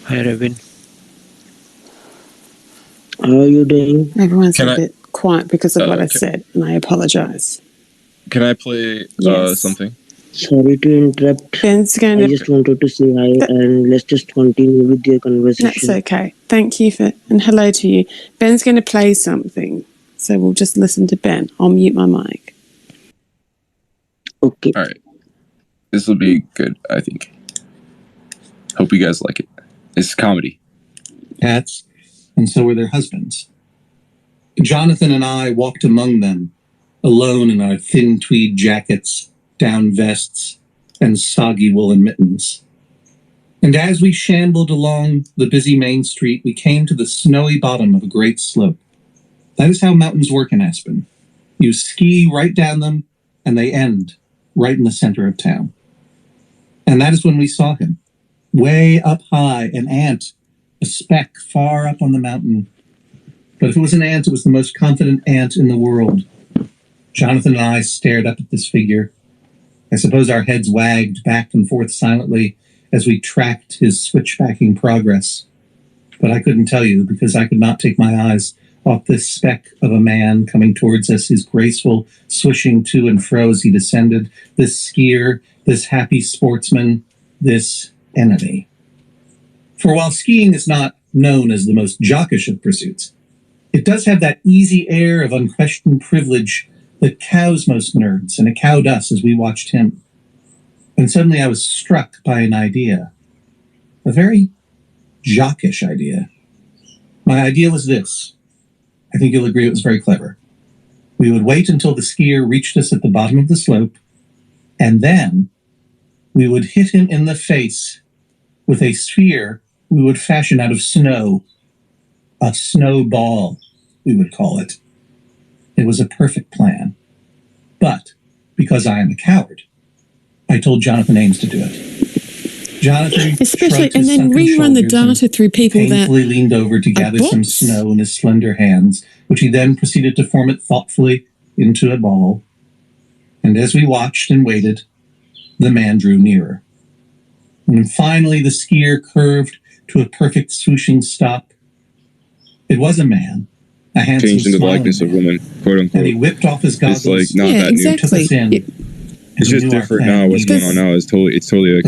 Hi, Robin. How are you doing? Everyone's a bit quiet because of what I said, and I apologise. Can I play Yes. something? Sorry to interrupt. Ben's going I to... just wanted to say hi and let's just continue with your conversation. That's okay. Thank you for... And hello to you. Ben's going to play something, so we'll just listen to Ben. I'll mute my mic. Okay. All right. This will be good, I think. Hope you guys like it. It's comedy. Cats, and so were their husbands. Jonathan and I walked among them, alone in our thin tweed jackets, down vests, and soggy woolen mittens. And as we shambled along the busy main street, we came to the snowy bottom of a great slope. That is how mountains work in Aspen. You ski right down them, and they end right in the center of town. And that is when we saw him. Way up high, an ant, a speck far up on the mountain. But if it was an ant, it was the most confident ant in the world. Jonathan and I stared up at this figure. I suppose our heads wagged back and forth silently as we tracked his switchbacking progress. But I couldn't tell you because I could not take my eyes off this speck of a man coming towards us, his graceful swishing to and fro as he descended, this skier, this happy sportsman, this enemy. For while skiing is not known as the most jockish of pursuits, it does have that easy air of unquestioned privilege that cows most nerds, and it cowed us as we watched him. And suddenly I was struck by an idea, a very jockish idea. My idea was this. I think you'll agree it was very clever. We would wait until the skier reached us at the bottom of the slope, and then we would hit him in the face with a sphere we would fashion out of snow. A snowball, we would call it. It was a perfect plan. But because I am a coward, I told Jonathan Ames to do it. Jonathan, especially, and then rerun the data through people that painfully leaned over to gather some snow in his slender hands, which he then proceeded to form it thoughtfully into a ball. And as we watched and waited, the man drew nearer. And finally the skier curved to a perfect swooshing stop. It was a man, a handsome, changed into the smiling likeness of man. woman, quote unquote. And he whipped off his goggles. It's like not Yeah, that exactly. Took us in. It's just different now. What's going on now is totally like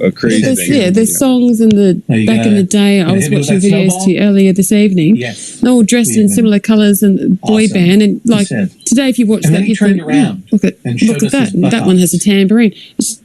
a crazy there's, thing. yeah, there's songs in the back in the day. I was watching videos to you earlier this evening. Yes. They're all dressed in similar colours and boy Awesome. band, and like said. today, if you watch And that, then he you turned think, around look at and showed us that. his That one has a tambourine.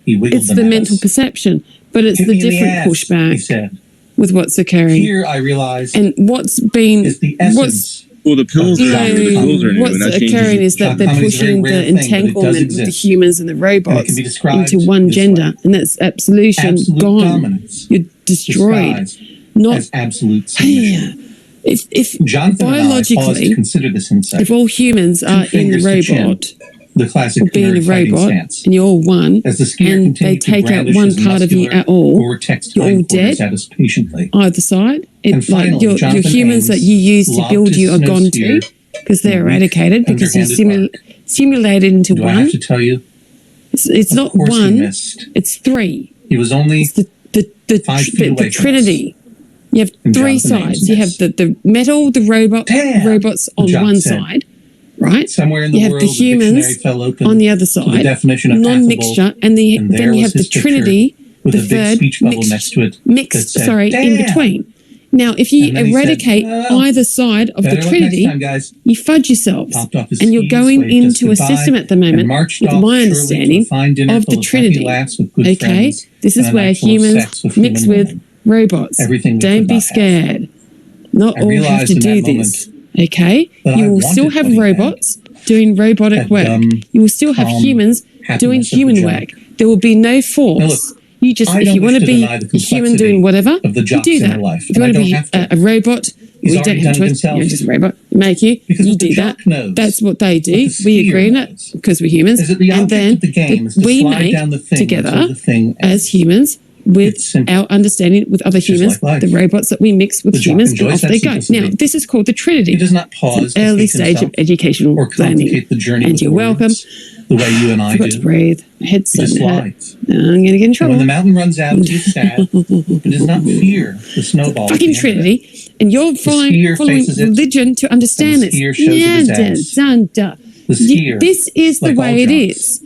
He wiggled It's them the at mental us. perception, but it's Hit the me in the different ass, he pushback said. with what's occurring. Here I realized And what's been is the what's essence. Well, the pills are new. The pills are new, what's and that occurring changes. is that they're Comedy is a very pushing the rare thing, but it does entanglement with the exist. humans and the And it robots can be described into one this gender, way. and that's absolution Absolute gone. dominance. You're destroyed. Disguised Not as absolute submission. if Jonathan and I paused to biologically, consider this insight. if all humans are in the fingers to chin, robot the classic or being a nerd fighting robot, stance. and you're all one, As the skier and they continued to take out brandish one his part of you muscular at all, vortex you're all hindquarters dead. at us patiently. either side. And It's like finally, your Jonathan humans that Ames you use to lobbed build his you are snow gone spear too, because they're in a weak, eradicated because you underhanded arc. simulated into Do I one. have to tell you? It's Of not course he one, missed. it's three. He was only It's the 5 feet away from us. Trinity. You have And three Jonathan Ames sides. You have missed. the metal, the Damn, robots on Jock one said. side, right? somewhere in the You have world. the dictionary humans fell open on the other to the side, definition of non-mixture, affable, and and there then you was have the his picture Trinity, with the a big third speech bubble next to it mixed, that said, in "Damn." between. Now, if you And then he said, eradicate "Oh, either side of the better luck Trinity, next time, guys." you fudge yourselves, Popped off his and you're skis, going waved us into a goodbye, system at the and moment, marched with off my surely to a understanding fine dinner of full the happy Trinity. laughs with good Okay, friends this and is a where night full of humans sex with mix human with women. robots. Everything we Don't could be not have. scared. Not I all have realized to in do that this. Okay, that you I will still wanted have what he had. robots doing robotic That work. dumb, You will still have calm humans doing happiness of the human jock. work. There will be no force. Now look, You just, I if don't you want wish to to be deny the a human complexity doing whatever, of the you jock's do inner that. life, If you and want I to be don't have to. a robot, He's we already don't done have it to. himself. You're just a robot. Make you. Because You what the do that. jock knows, That's what they do. what the We skier agree on it knows, because we're humans. is that the And object then of the game is to we slide make down the thing together until the thing as ends. humans with It's simple. our understanding with other It's just humans, like life. the robots that we mix with The jock humans, and enjoys off that they go. simplicity. Now, this is called the Trinity. He does not pause It's an to early feed stage himself of educational or planning. complicate the journey And with you're words. welcome. The the way you and I I've got to do. breathe. My head's He just starting to hurt. slides. I'm going to get in And trouble. when the mountain runs out, he's sad, but does not fear the snowball. at Fucking the end of it. Trinity, and you're following skier faces it, religion to understand and the this. skier shows it his ass. The skier, This is the like all way it jobs,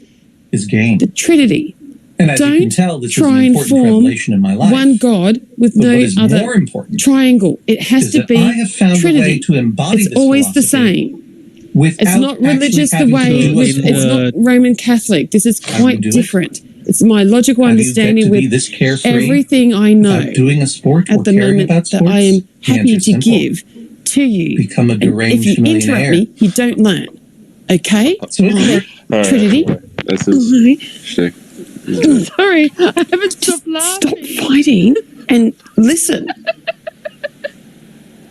is game. The Trinity. And as you can Don't tell, this is try an and important form revelation in my life. one God with But no what is other more important triangle. It has is to that be I have found a way Trinity. to embody It's this always the philosophy same. without It's not religious the actually way having to do a it's sport. not Roman Catholic. This is How do you quite do it? different. It's my logical How do you get understanding to be with this carefree everything I know without doing a sport or at the caring moment about that sports? I am The happy answer's to simple. give to you. Become a And if deranged you interrupt millionaire. me, you don't learn. Okay? So in short, All right, Trinity. That's his shtick. He's good. Sorry, I haven't stopped laughing. Stop fighting and listen.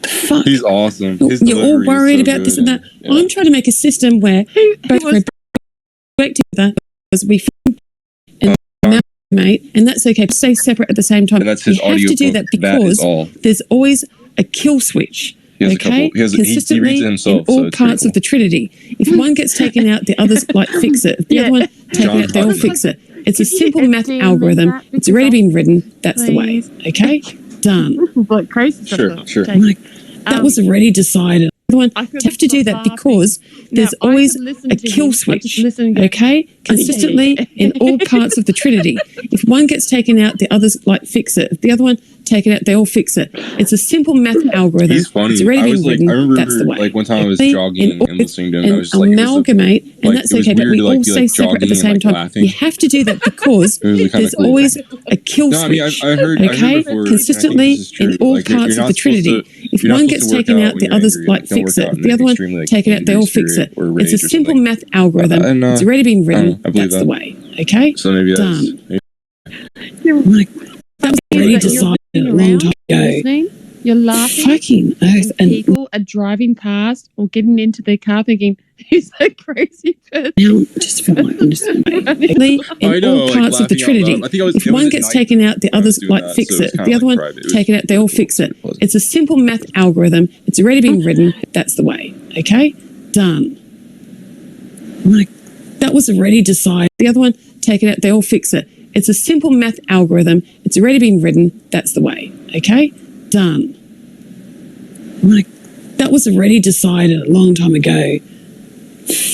The fuck? He's awesome. His You're all delivery is worried so about this and good. that. Yeah. I'm trying to make a system where both was- work together because we and mate, and that's okay. Stay separate at the same time. And that's his you have audio to do book. that That is because all. there's always a kill switch. He has a okay, couple. He has. He consistently reads it himself. in all so it's pretty parts of the Trinity. If one gets taken out, the others like fix it. If the other one taken John out, they all Hodgman. fix it. It's a simple Yes, math do algorithm. that It's already been written. That's the way. Please. Okay, done. Like crazy stuff. Sure, though. sure. Okay. Like, that was already decided. The one I could have to do stop that because there's Now, I always could listen a to kill him. I just switch. listen and go, Okay, consistently in all parts of the Trinity. If one gets taken out, the others like fix it. If the other one taken out, they all fix it. It's a simple math algorithm. He's funny. It's already I been was like, written. I remember That's the way. like one time I was Okay? jogging In all- and listening to him. I and was just like, it was amalgamate, like, and that's it was okay. But weird we to, all like, be, stay like, separate at the jogging same and, like, time. laughing. You have to do that because It was kinda there's cool. always a kill No, I mean, switch. I heard Okay, before. consistently and I think this is true. in all Like, you're parts of not the supposed Trinity. to- If you're not one supposed gets to work taken out out, when the you're others angry. like Don't fix work it. out If in the an other one extremely, taken out, they all angry fix it. spirit or It's a rage or simple something. math algorithm. And, It's already been written. I believe That's the that. way. Okay, So maybe that's done. You're, Like, that was already you're decided a looking long around, time ago. listening, you're laughing. Fucking oath. And And people are driving past or getting into their car thinking, who's that crazy person? now I just feel like I'm just in I know, all like, parts of the laughing out Trinity. loud. I think I was- If it was one at gets night taken out, the when I was others doing like that, fix so it was it. If kinda the other like one private. It was taken out, they all cool. fix it. It was. It's a simple math algorithm. It's already been written. That's the way. Okay, done. Like, that was already decided. The other one taken out, they all fix it. It's a simple math algorithm. It's already been written. That's the way. Okay, done. Like, that was already decided a long time ago.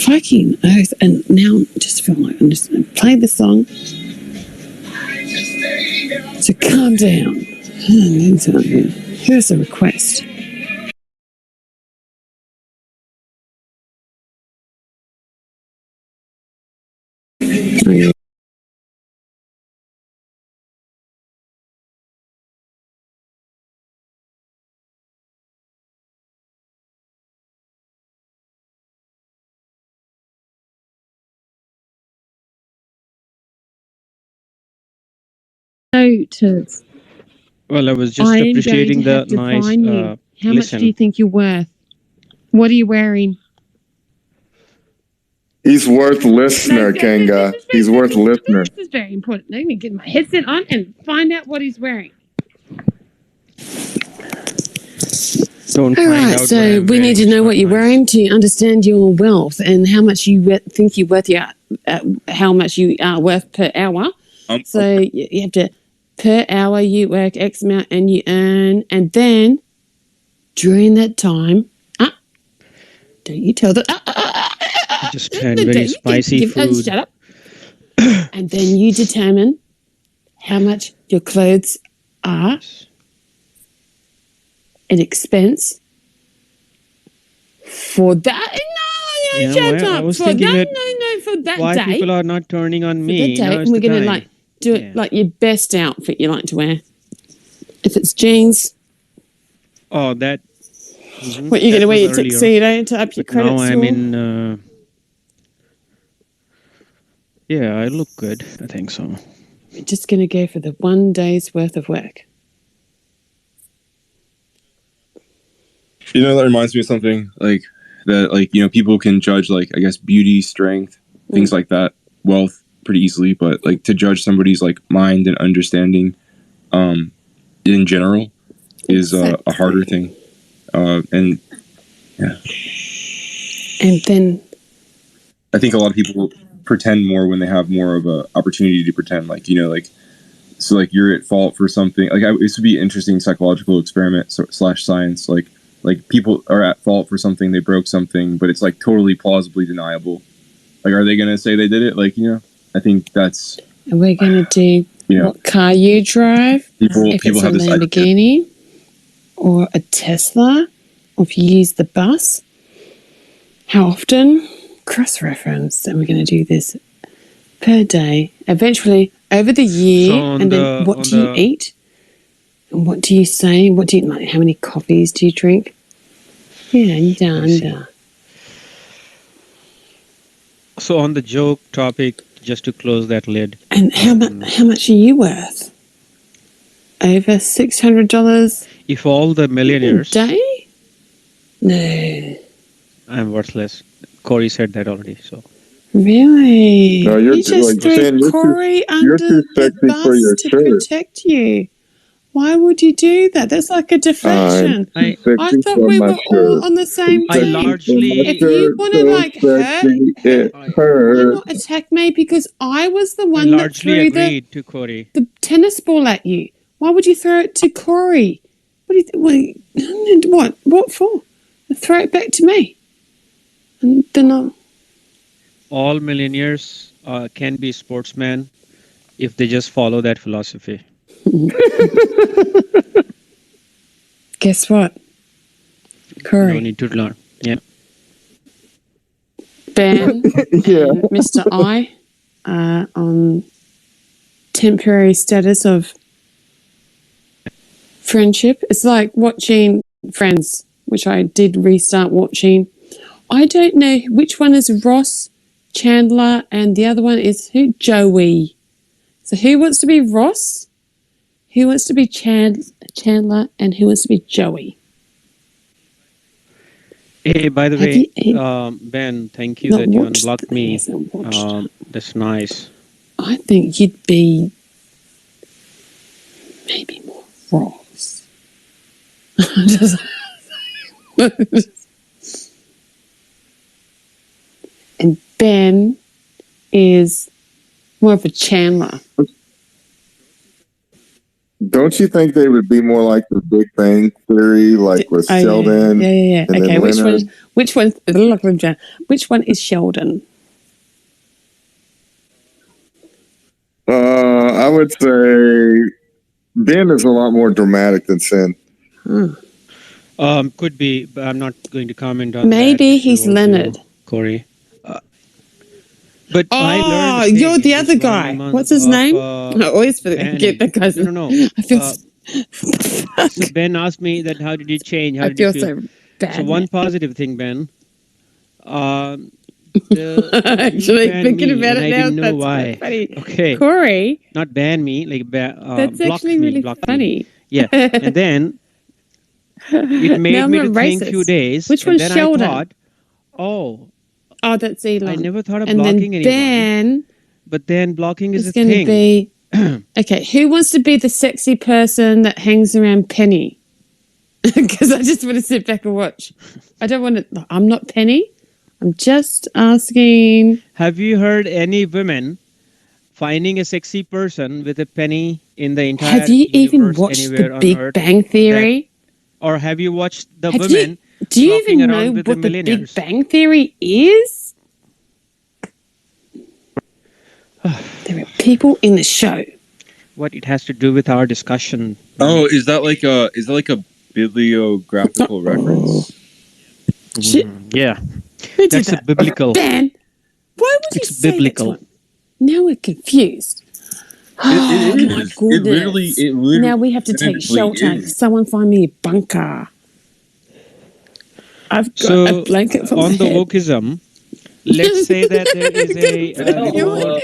Fucking oath. And now I just feel like I'm just going to play the song. So calm down. Here's a request. Oh, yeah. So to Well, I was just I am going appreciating to the have to nice. find you. How much listen. do you think you're worth? What are you wearing? He's worth listener, Kenga. He's worth listener. This is very important. Let me get my headset on and find out what he's wearing. Don't All find right, out what so I'm we need to wearing. know It's what not you're nice. wearing to understand your wealth and how much you think you're worth. How much you are worth per hour. So you have to per hour you work X amount and you earn, and then during that time, don't you tell the Just had very spicy food. shut up. And then you determine how much your clothes are an expense for that. No, Yeah, shut well, I up. was For thinking that, that for that Why day. people are not turning on For me? that day, Now and is we're the gonna time. like do it Yeah. like your best outfit you like to wear. If it's jeans, Oh, that. what you're that gonna wear was your earlier. tuxedo to up your But credit now score. I'm in. Yeah, I look good. I think so. We're just gonna go for the 1 day's worth of work. You know, that reminds me of something like that, like, you know, people can judge, like, I guess, beauty, strength, things like that, wealth pretty easily, but like to judge somebody's like mind and understanding in general is a harder thing. And yeah, And then I think a lot of people pretend more when they have more of a opportunity to pretend. Like, you know, like, so like you're at fault for something. Like, this would be an interesting psychological experiment slash science. Like people are at fault for something, they broke something, but it's like totally plausibly deniable. Like, are they going to say they did it? Like, you know, I think that's. And we're going to do what car you drive. People if it's have a this Lamborghini or a Tesla, or if you use the bus. How often? Cross-reference. And we're going to do this per day. Eventually, over the year. So and then what do you eat? And what do you say? What do you like? How many coffees do you drink? Yeah, and done. So on the joke topic, just to close that lid. And how much are you worth? Over $600 If all the a millionaires, day? No. I'm worthless. Corey said that already. So Really? No, you're you just like, threw Finn, Corey under too the sexy bus for your to shirt. protect you. Why would you do that? That's like a deflection. I I thought we were all on the same I team. largely- If you want to like why not attack me? Because I was the I one that largely threw agreed to Corey. the tennis ball at you. Why would you throw it to Corey? What do you what for? Throw it back to me. And then All millionaires can be sportsmen if they just follow that philosophy. guess what? No Corey, need to learn. Yeah. Ben, Yeah. and Mr. I are on temporary status of friendship. It's like watching Friends, which I did restart watching. I don't know which one is Ross, Chandler, and the other one is who? Joey. So who wants to be Ross? Who wants to be Chandler? And who wants to be Joey? Hey, by the Have way, you- Ben, thank you Not that you watched unblocked me. hasn't watched. That's nice. I think you'd be maybe more Ross. And Ben is more of a Chandler. Don't you think they would be more like the Big Bang Theory, like with Oh, yeah. Sheldon? Yeah. and Okay, then Leonard? which one is Sheldon? I would say Ben is a lot more dramatic than Sin. Could be, but I'm not going to comment on that. Maybe if you he's want to, Leonard. Corey. But I learned Oh, a thing you're the in other this 1 guy. month What's his of, name? I always forget that guy's name. No. I feel So Ben asked me that how did you change? How I did you feel feel? so bad. So one positive thing, Ben. Actually, banned thinking me, about and it I now, didn't know that's why. funny. Okay, Corey, not ban me, like that's blocked actually me, really blocked me. funny. Yeah, and then it made Now me I'm to a think racist. few days. Which and one's then Sheldon? I thought, oh, Oh, that's Elon. I never thought of and blocking then anyone. Ben But then blocking is is a going to thing. be okay. Who wants to be the sexy person that hangs around Penny? Because I just want to sit back and watch. I don't want to. I'm not Penny. I'm just asking. Have you heard any women finding a sexy person with a penny in the entire Have you even universe watched anywhere The on Big Earth? Bang Theory? Or have you watched the Have women Do you walking even around know with what the The Big millionaires? Bang Theory is? There are people in the show. What it has to do with our discussion? Oh, is that like a bibliographical reference? Shit. Yeah, Who did that's a that? biblical. Dan, why would you It's say biblical. that to him? Now we're confused. Oh, It my is. goodness. It literally. Now we have to take definitively shelter. is. Someone find me a bunker. I've got So a blanket for on my the head. wokeism, let's say that there is a You little,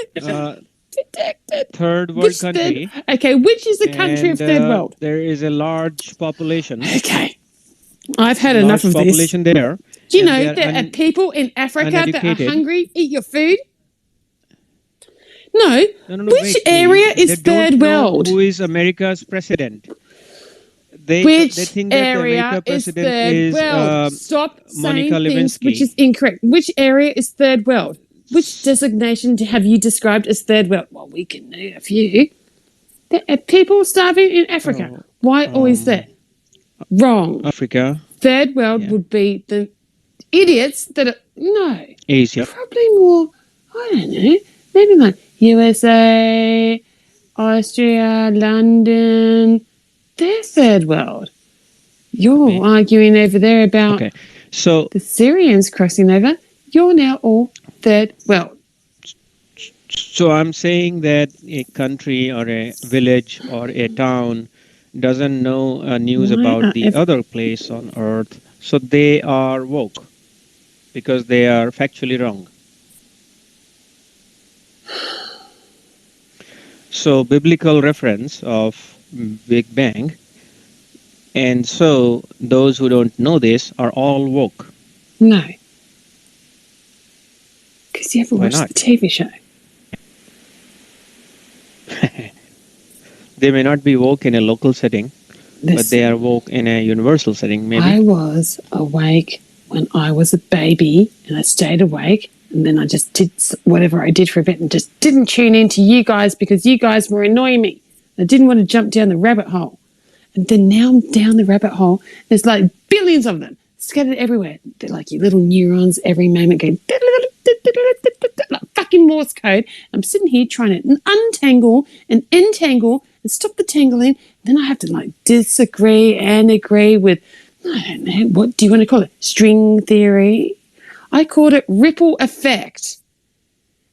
Protected. third world Which country. third? Okay, which is the country of and, third world? There is a large population. Okay. I've had enough of this. population there. Do you and know they are there are people in Africa that are uneducated. hungry? Eat your food? No. No, Which wait, area please. is They don't third know world? Who is America's president? They Which think that the area America is president third is world? Stop Monica saying things Lewinsky. which is incorrect. Which area is third world? which designation have you described as third world? Well, we can name a few. There are people starving in Africa. Oh, Why always there? Wrong. Africa, Third world yeah. would be the idiots that are, no, Asia. probably more, I don't know, maybe like USA, Austria, London. They're third world. You're Okay. arguing over there about Okay. So the Syrians crossing over. You're now all third world. So I'm saying that a country or a village or a town doesn't know news Why about are the other place on earth, so they are woke because they are factually wrong. So biblical reference of Big Bang, and so those who don't know this are all woke. No. Because you haven't Why watched not? the TV show. They may not be woke in a local setting, but Listen, they are woke in a universal setting, maybe. I was awake when I was a baby and I stayed awake and then I just did whatever I did for a bit and just didn't tune in to you guys because you guys were annoying me. I didn't want to jump down the rabbit hole. And then now I'm down the rabbit hole. There's like billions of them scattered everywhere. They're like your little neurons every moment going like fucking Morse code. I'm sitting here trying to untangle and entangle and stop the tangling. Then I have to like disagree and agree with, I don't know, what do you want to call it? String theory? I called it ripple effect.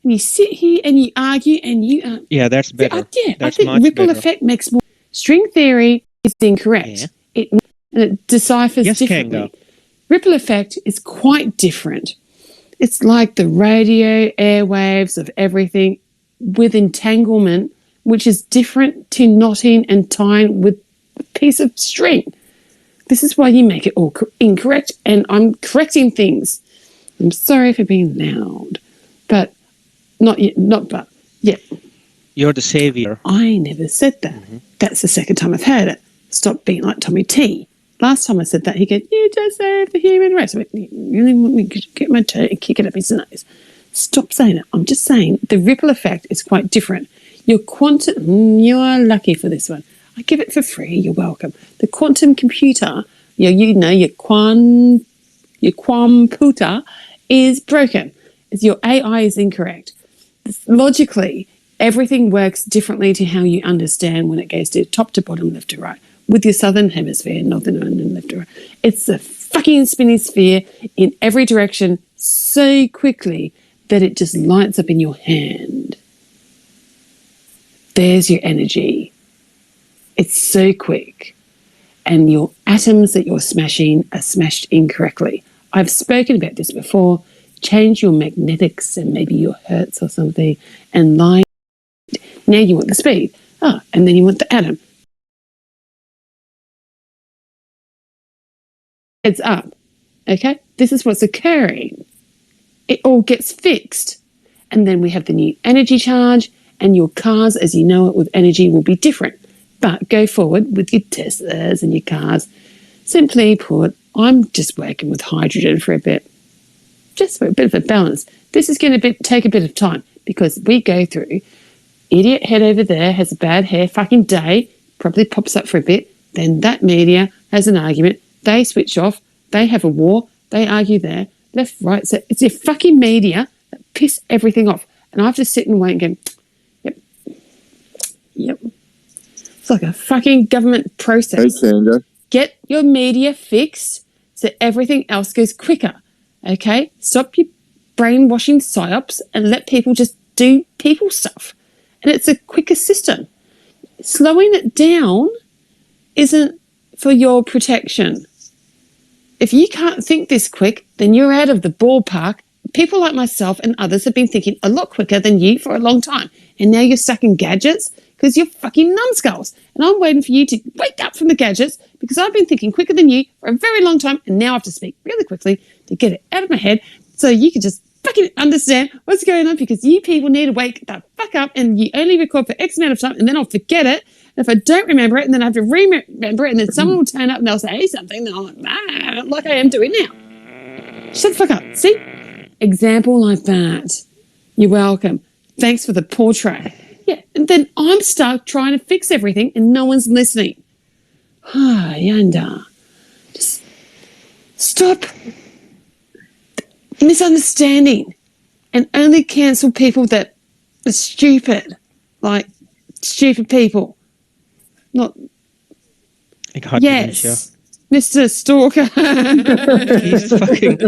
And you sit here and you argue and you... Yeah, that's better. I That's think much ripple better. effect makes more... String theory is incorrect. Yeah. And it deciphers Yes, differently. Kanga. Ripple effect is quite different. It's like the radio airwaves of everything with entanglement, which is different to knotting and tying with a piece of string. This is why you make it all incorrect, and I'm correcting things. I'm sorry for being loud, but not yet, yeah. You're the savior. I never said that. That's the second time I've heard it. Stop being like Tommy T. Last time I said that, he goes, "You just save the human race." I went, "You really want me to get my toe and kick it up his nose?" Stop saying it. I'm just saying the ripple effect is quite different. Your quantum, you're lucky for this one. I give it for free. You're welcome. The quantum computer, your quamputer is broken. Your AI is incorrect. Logically, everything works differently to how you understand when it goes to top to bottom, left to right. With your southern hemisphere, northern and left to right. It's a fucking spinning sphere in every direction so quickly that it just lights up in your hand. There's your energy. It's so quick. And your atoms that you're smashing are smashed incorrectly. I've spoken about this before. Change your magnetics and maybe your hertz or something and line. Now you want the speed. And then you want the atom. It's up. Okay? This is what's occurring. It all gets fixed. And then we have the new energy charge, and your cars, as you know it with energy, will be different. But go forward with your Teslas and your cars. Simply put, I'm just working with hydrogen for a bit. Just for a bit of a balance. This is going to take a bit of time because we go through idiot head over there has a bad hair fucking day, probably pops up for a bit, then that media has an argument, they switch off, they have a war, they argue there, left, right. So it's your fucking media that piss everything off. And I have to sit and wait and go, yep. It's like a fucking government process. Hey, Kanga. Get your media fixed so everything else goes quicker. Okay? Stop your brainwashing psyops and let people just do people stuff. And it's a quicker system. Slowing it down isn't for your protection. If you can't think this quick, then you're out of the ballpark. People like myself and others have been thinking a lot quicker than you for a long time. And now you're stuck in gadgets because you're fucking numbskulls. And I'm waiting for you to wake up from the gadgets because I've been thinking quicker than you for a very long time. And now I have to speak really quickly to get it out of my head so you can just fucking understand what's going on, because you people need to wake the fuck up, and you only record for X amount of time and then I'll forget it. And if I don't remember it, and then I have to remember it, and then someone will turn up and they'll say something, and I'm like I am doing now. Shut the fuck up. See? Example like that. You're welcome. Thanks for the portrait. Yeah, and then I'm stuck trying to fix everything and no one's listening. Ah, Yanda. Just stop misunderstanding and only cancel people that are stupid. Like stupid people. Not Like heart dementia. yes. Mr. Stalker. He's fucking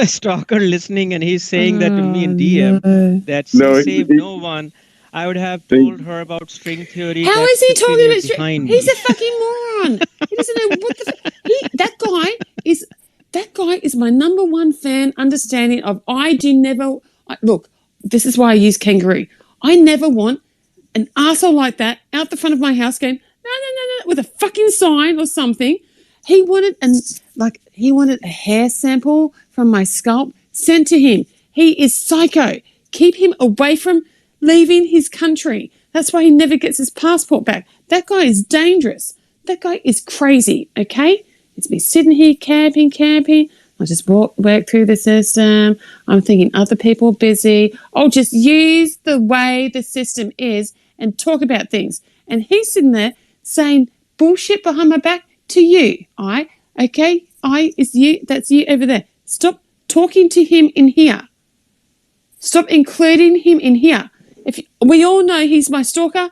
stalker listening, and he's saying that to me in DM. No. That she No, saved no one. I would have told her about string theory. How that's is he 15 talking years about behind He's me. a fucking moron. He doesn't know what the that guy is my number one fan understanding of look, this is why I use kangaroo. I never want an arsehole like that out the front of my house going, no, with a fucking sign or something. He wanted a hair sample from my scalp sent to him. He is psycho. Keep him away from leaving his country. That's why he never gets his passport back. That guy is dangerous. That guy is crazy, okay? It's me sitting here camping. I just work through the system. I'm thinking other people are busy. I'll just use the way the system is and talk about things. And he's sitting there saying bullshit behind my back to you. Okay? Is you. That's you over there. Stop talking to him in here. Stop including him in here. We all know he's my stalker,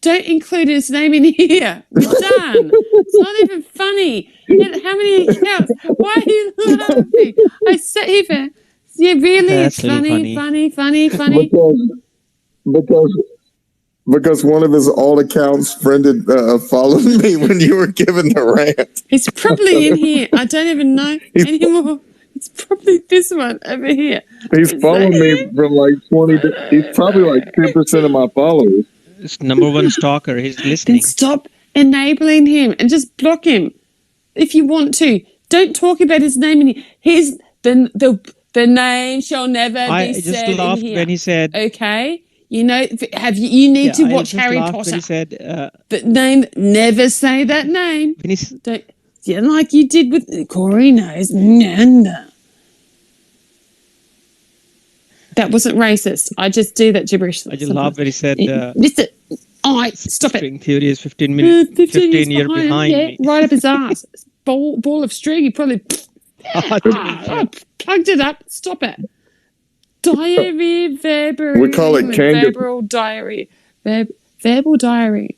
don't include his name in here. We're done. It's not even funny. How many accounts? Why are you laughing? I sat here. Yeah, really? That's It's really funny. Because one of his alt accounts followed me when you were giving the rant. He's probably in here. I don't even know anymore. It's probably this one over here. He's Is following that me him? from like 20. He's probably like 10% of my followers. It's number one stalker. He's Then listening. stop enabling him and just block him if you want to. Don't talk about his name in here. The name shall never I be just said in laughed here. when he said. Okay, you know, you need to I watch just Harry laughed Potter. when he said. The name, never say that name. When he, Don't, yeah, like you did with Corey knows. Nanda. That wasn't racist. I just do that gibberish. I just laughed when he said. Listen, stop it. String theory is 15 minutes, 15 years behind him, me. right up his ass. Ball of string. He probably plugged it up. Stop it. Diary, verbal. We call it Kanga. Verbal diary. Verbal diary.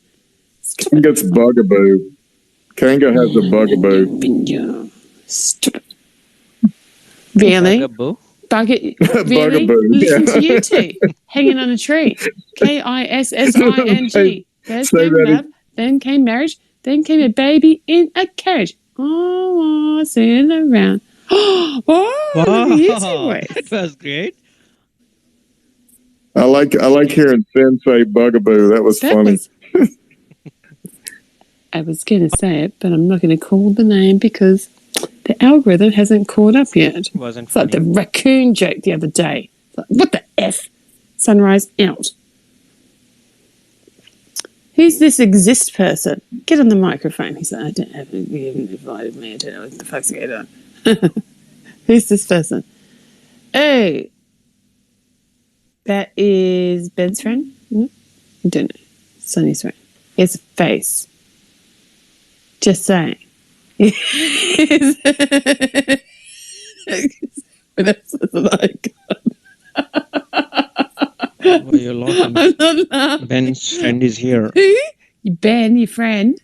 Stop it. Kanga's bugaboo. Kanga has a bugaboo. Stop it. Really? Bugaboo? Really? Bugaboo, Listen yeah. to you two. Hanging on a tree. KISSING. First Say came that love, then came marriage, then came a baby in a carriage. Oh, sailing around. Oh, look at you two ways. That was great. I like hearing Finn say bugaboo. That was funny. I was going to say it, but I'm not going to call the name because the algorithm hasn't caught up yet. It wasn't It's like funny. the raccoon joke the other day. It's like, what the F? Sunrise out. Who's this exist person? Get on the microphone. He's like, I don't have you haven't invited me. I don't know what the fuck's going on. Who's this person? Oh, that is Ben's friend? No? I don't know. Sonny's friend. It's a face. Just saying. What else is like? Well, you're laughing. I'm not laughing. Ben's friend is here. Who? Ben, your friend.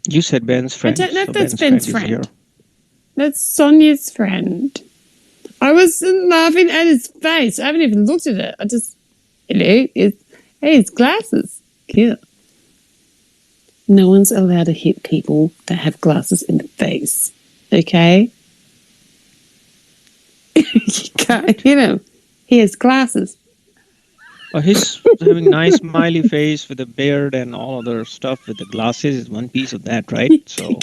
You said Ben's friend. don't know if so that's Ben's is friend. here. That's Sonia's friend. I was laughing at his face. I haven't even looked at it. I just, hello. His glasses. Cute. No one's allowed to hit people that have glasses in the face. Okay? You can't hit him. He has glasses. Oh, he's having nice smiley face with a beard and all other stuff with the glasses. Is one piece of that, right? So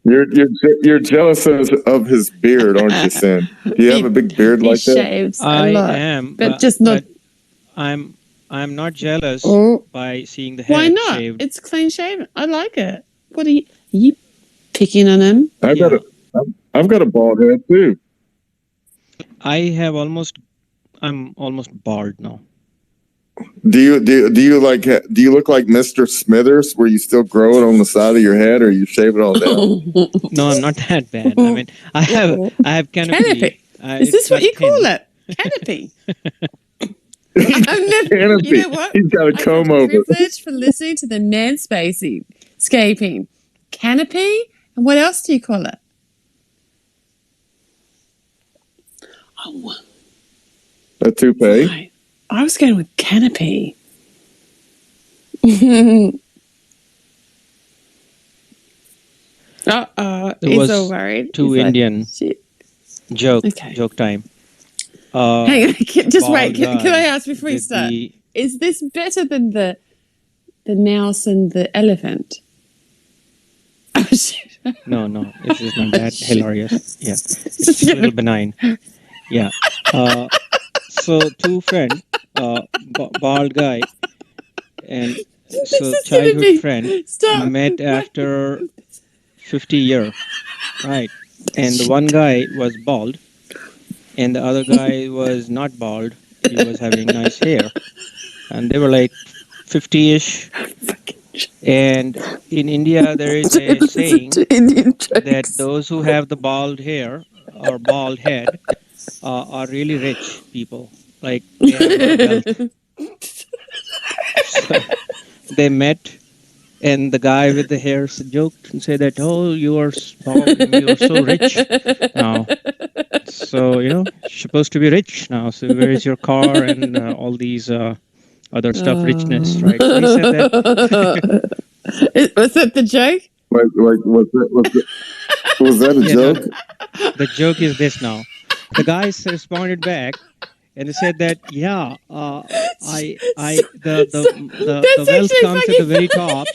You're jealous of his beard, aren't you, Sin? Do you have a big beard He like that? shaves a I lot. am, But just not. but I'm not jealous Oh. by seeing the head Why not? shaved. It's clean shaven. I like it. What are you picking on him? I've got a bald head too. I'm almost bald now. Do you look like Mr. Smithers, where you still grow it on the side of your head, or you shave it all down? No, I'm not that bad. I mean, I have canopy. Canopy. Is It's this what not you call thin. it? Canopy. I've never, Canopy. you know what? He's got a I comb got over. privilege for listening to the manscaping. Canopy? And what else do you call it? Oh, A toupee. right. I was going with canopy. It He's was all worried. too He's like, Indian. shit. Joke time. Hang on, just wait. bald Can I guy ask before you with start? the- Is this better than the mouse and the elephant? Oh shit! No, this is not that hilarious. Yeah, it's a little benign. Yeah. So two friends, bald guy, and so is gonna childhood be- friend Stop. met after 50 years, right? And the one guy was bald, and the other guy was not bald. He was having nice hair, and they were like 50-ish. And in India, there is a saying that those who have the bald hair or bald head are really rich people. Like they have a lot of wealth. So they met, and the guy with the hair joked and said that, "Oh, you are so rich now. So you're supposed to be rich now. So where is your car and all these other stuff, richness, right?" So he said that. Was that the joke? Was that a Yeah, joke? The joke is this now. The guys responded back, and they said that, yeah, the That's wealth actually comes at the very top.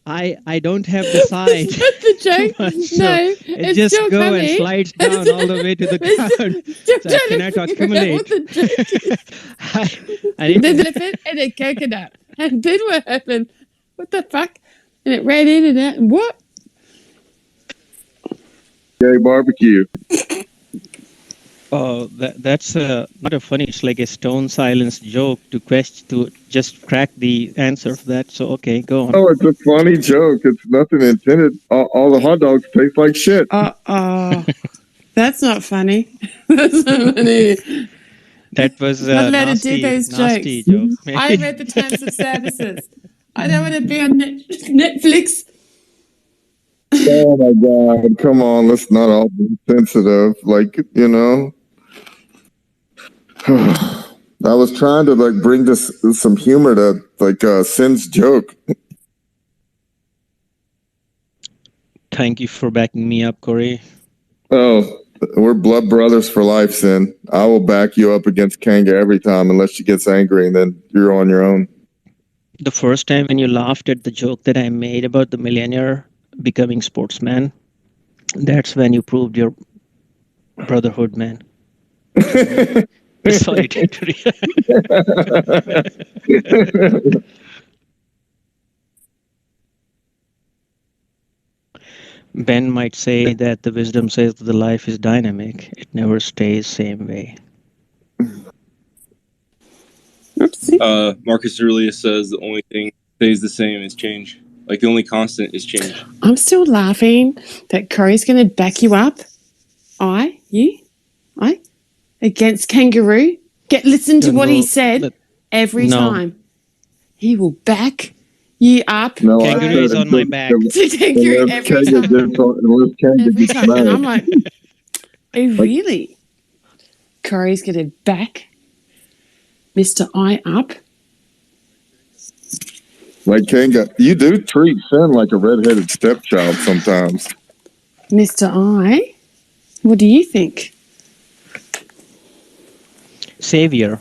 I don't have the side. Is that the joke? So No, it it's just still go coming. and slides down all the way to the ground. Still So I trying to cannot figure out accumulate. what the joke is. I need There's to- an elephant and a coconut. And then what happened? What the fuck? And it ran in and out. And what? Gay barbecue. Oh, that's not a funny. It's like a stone silence joke to just crack the answer for that. So okay, go on. Oh, it's a funny joke. It's nothing intended. All the hot dogs taste like shit. That's not funny. That's not funny. That was Not allowed to do those nasty jokes. joke. I read the terms of services. I don't want to be on Netflix. Oh my god! Come on, let's not all be sensitive. I was trying to bring some humor to Sin's joke. Thank you for backing me up, Corey. Oh, we're blood brothers for life, Sin. I will back you up against Kanga every time unless she gets angry, and then you're on your own. The first time when you laughed at the joke that I made about the millionaire becoming sportsman, that's when you proved your brotherhood, man. Solidarity. Ben might say that the wisdom says that the life is dynamic. It never stays same way. Marcus Aurelius says the only thing stays the same is change. Like the only constant is change. I'm still laughing that Corey's going to back you up. Against Kangaroo. Listen to what he said every No. time. He will back you up. No, I Kangaroo is said on my back. To Kangaroo Unless every Kanga time. Every gets time. And I'm mad. like, oh, really? Corey's going to back Mr. I up. Like Kanga, you do treat Sin like a redheaded stepchild sometimes. Mr. I? What do you think? Savior.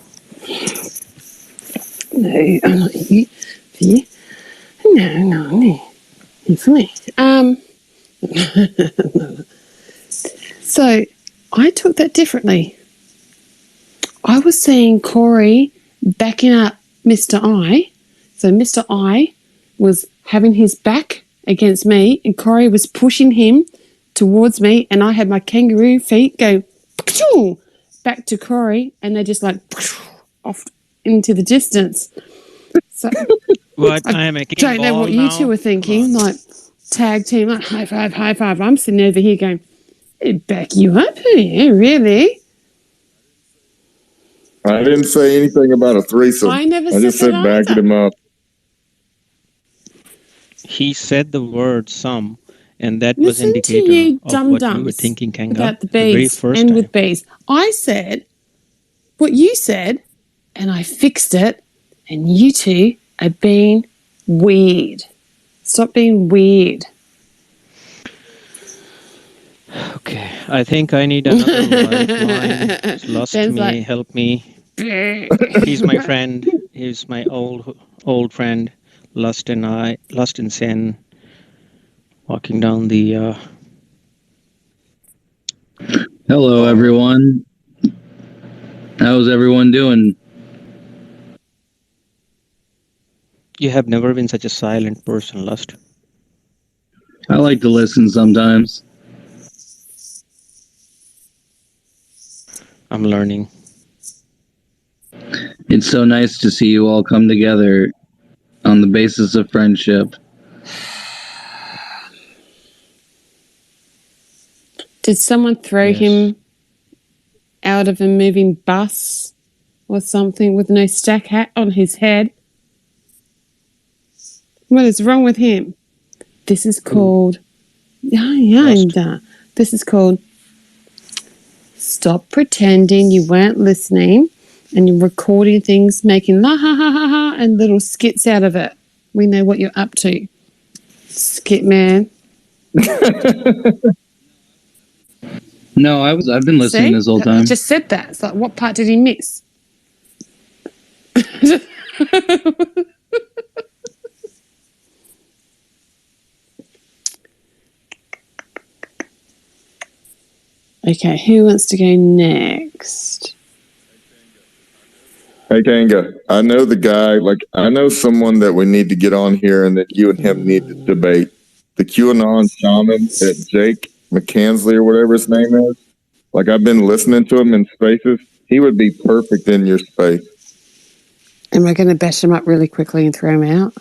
No, I'm not you. For you? No. You for me. So I took that differently. I was seeing Corey backing up Mr. I. So Mr. I was having his back against me, and Corey was pushing him towards me, and I had my kangaroo feet go back to Corey, and they just like off into the distance. So What? I am a don't know what you two were thinking. Like tag team, like high five, high five. I'm sitting over here going, "It'd back you up here, really?" I didn't say anything about a threesome. I never I just said said that backing either. him up. He said the word some, and that was Listen to indicator you of dum what you were dums thinking, Kanga. about the very bees first and time. with bees. I said what you said, and I fixed it, and you two are being weird. Stop being weird. Okay, I think I need another lifeline. Lost Ben's me, like, help me. He's my friend. He's my old friend. Lust and Sen, walking down the. Hello, everyone. How's everyone doing? You have never been such a silent person, Lust. I like to listen sometimes. I'm learning. It's so nice to see you all come together on the basis of friendship. did someone throw Yes. him out of a moving bus or something with no stack hat on his head? What is wrong with him? This is called... This is called stop pretending you weren't listening and you're recording things, making la ha ha ha ha and little skits out of it. We know what you're up to. Skit man. No, I've been listening See? this whole I time. just said that. It's like, what part did he miss? Okay, who wants to go next? Hey, Kanga, I know the guy, I know someone that we need to get on here and that you and him need to debate. The QAnon shaman, that Jake McCansley or whatever his name is. Like, I've been listening to him in spaces. He would be perfect in your space. Am I going to bash him up really quickly and throw him out?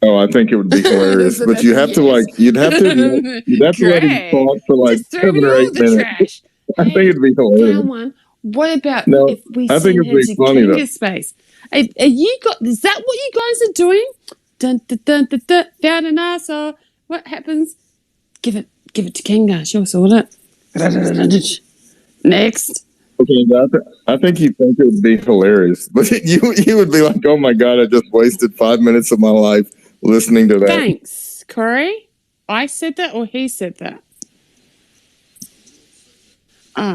Oh, I think it would be hilarious. But you have to, you'd have to let him talk for Just throw 7 it or all 8 in the minutes. trash. I think it'd be hilarious. Found one. What about No, if we I think send it'd her be to funny, though. Kanga space? Are you got? Is that what you guys are doing? Dun, dun, dun, dun, dun, found an asshole. What happens? Give it to Kanga. She'll sort it. Next. Okay, I think he'd think it would be hilarious. But you would be like, oh my God, I just wasted 5 minutes of my life listening to that. Thanks, Corey. I said that or he said that?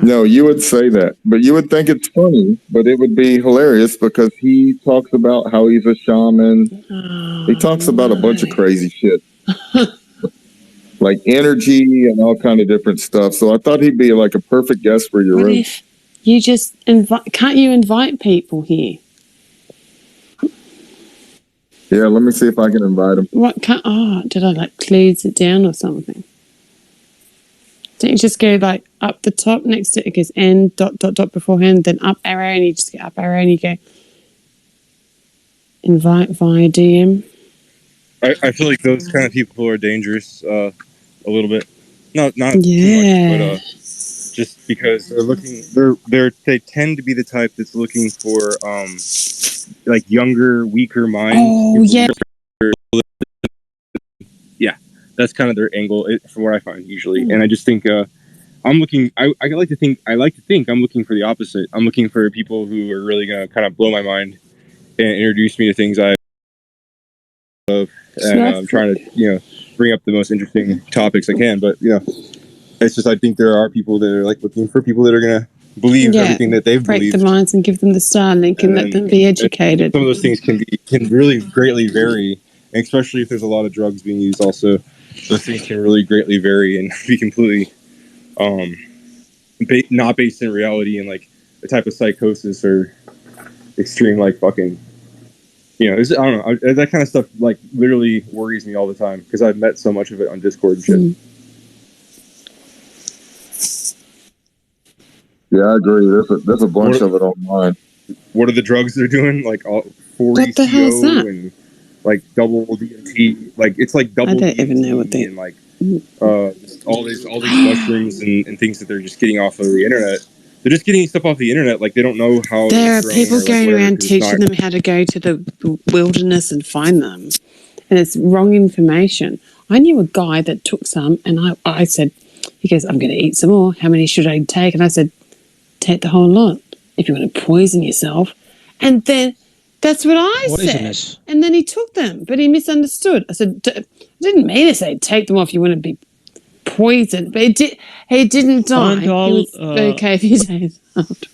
No, you would say that, but you would think it's funny, but it would be hilarious because he talks about how he's a shaman. He talks about a bunch of crazy shit. Like energy and all kind of different stuff. So I thought he'd be like a perfect guest for your What room. if you just invite? Can't you invite people here? Yeah, let me see if I can invite him. What can't? Oh, did I close it down or something? Don't you just go up the top next to it? It goes N ... beforehand, then up arrow, and you just get up arrow and you go invite via DM. I feel like those kind of people are dangerous a little bit. Not Yeah. too much, but just because they tend to be the type that's looking for younger, weaker minds. Oh yeah. Yeah, that's kind of their angle from what I find usually. And I just think I'm looking. I like to think I'm looking for the opposite. I'm looking for people who are really gonna kind of blow my mind and introduce me to things I love. And I'm trying to bring up the most interesting topics I can. But it's just I think there are people that are looking for people that are gonna believe everything that they've break believed. the minds and give them the Starlink and let them be educated. Some of those things can really greatly vary, and especially if there's a lot of drugs being used. Also, those things can really greatly vary and be completely not based in reality and the type of psychosis or extreme fucking I don't know. That kind of stuff like literally worries me all the time because I've met so much of it on Discord and shit. Yeah, I agree. There's a bunch of it online. What are the drugs they're doing? Like all 40 What the hell's CO that? and like double DMT. Like it's like double I don't DMT even know what they. and like all these mushrooms and things that they're just getting off of the internet. They're just getting stuff off the internet. Like they don't know how. There are it's grown people or, like, going whatever, around 'cause it's teaching not- them how to go to the wilderness and find them. And it's wrong information. I knew a guy that took some, and I said, he goes, I'm going to eat some more. How many should I take? And I said, take the whole lot if you want to poison yourself. And then that's what I Poisonous. said. And then he took them, but he misunderstood. I said, I didn't mean to say take them off. You want to be poisoned. But he didn't die. Aren't all, He was okay a few days after.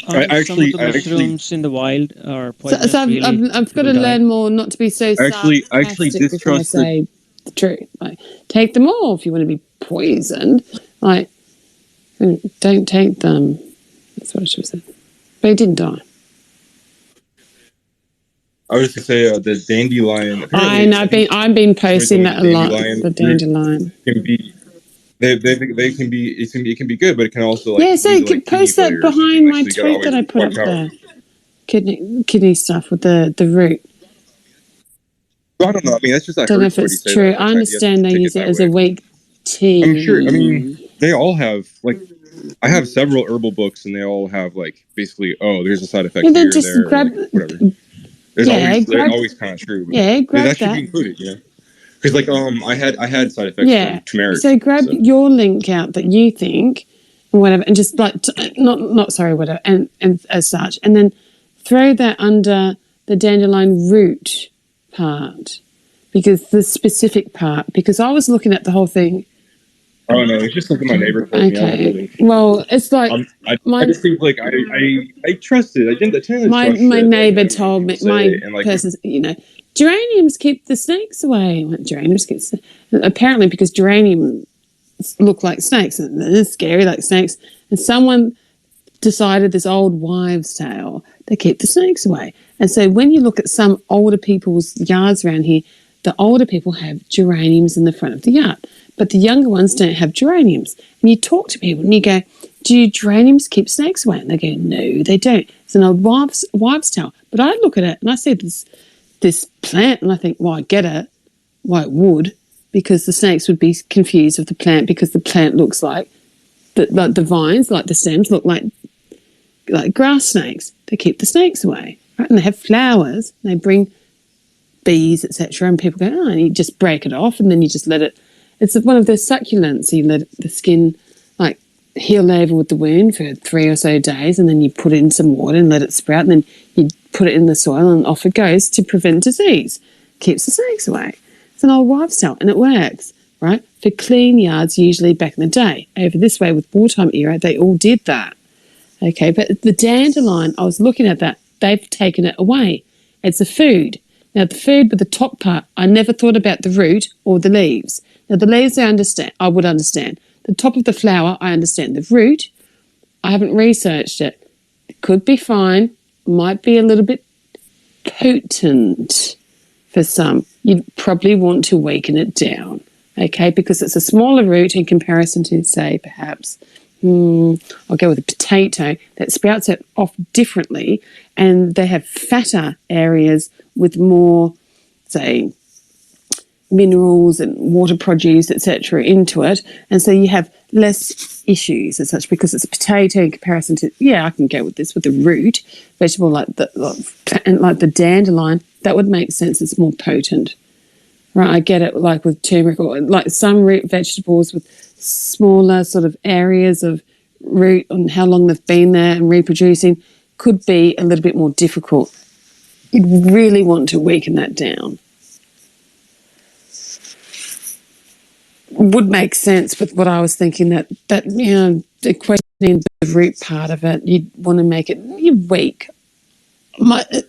Aren't I some of the actually- mushrooms in the wild are poisonous? So really? I've got to People die. learn more not to be so I actually sarcastic before I distrust the- say the truth. Like, take them all if you want to be poisoned. Like, don't take them. That's what I should have said. But he didn't die. I was just gonna say the dandelion. I know. I've been posting that a lot. Dandelion The dandelion. Can be. They can be. It can be good, but it can also like. Yeah, so lead to, like, post kidney that failure or behind something. my Like, so you gotta tweet that I always put up watch out. there. Kidney stuff with the root. I don't know. I mean, that's just. Don't know if it's true. I understand they use it as a weak tea. I'm sure. I mean, they all have like. I have several herbal books, and they all have like basically. Oh, there's a side effect Well, here, then just there, grab. like, whatever. There's Yeah, always grab- they're always kind of true. But Yeah, grab that should that. be included, you know. Because like I had side effects Yeah. from turmeric. So grab your link out that you think, and whatever, and just like whatever, and as such, and then throw that under the dandelion root part, because the specific part. Because I was looking at the whole thing. Oh no, it's just something my neighbor told me. I don't Okay. really- Well, it's like I just think like I trusted. I tend to my trust my shit that neighbor people told me, say, my and, like, person's, geraniums keep the snakes away. I went, geraniums keep apparently because geraniums look like snakes and they're scary like snakes. And someone decided this old wives' tale, they keep the snakes away. And so when you look at some older people's yards around here, the older people have geraniums in the front of the yard, but the younger ones don't have geraniums. And you talk to people and you go, do geraniums keep snakes away? And they go, no, they don't. It's an old wives' tale. But I look at it and I see this plant and I think, well, I get it, why it would, because the snakes would be confused with the plant because the plant looks like the vines, like the stems, look like grass snakes. They keep the snakes away, right? And they have flowers. And they bring bees, etc. And people go, oh, and you just break it off and then you just let it. It's one of those succulents. You let the skin like heal over with the wound for 3 or so days, and then you put it in some water and let it sprout, and then you put it in the soil and off it goes to prevent disease. Keeps the snakes away. It's an old wives' tale and it works, right? For clean yards, usually back in the day. Over this way with wartime era, they all did that. Okay, but the dandelion, I was looking at that, they've taken it away. It's a food. Now, the food with the top part, I never thought about the root or the leaves. Now, the leaves I would understand. The top of the flower, I understand. The root, I haven't researched it. It could be fine, might be a little bit potent for some. You'd probably want to weaken it down, okay, because it's a smaller root in comparison to, say, perhaps, I'll go with a potato that sprouts it off differently, and they have fatter areas with more, say, minerals and water produce, etc., into it, and so you have less issues as such because it's a potato in comparison to. Yeah, I can go with this with the root vegetable like the dandelion. That would make sense. It's more potent, right? I get it. Like with turmeric or like some root vegetables with smaller sort of areas of root and how long they've been there and reproducing could be a little bit more difficult. You'd really want to weaken that down. Would make sense with what I was thinking that the questioning the root part of it, you'd want to make it weak. Myself,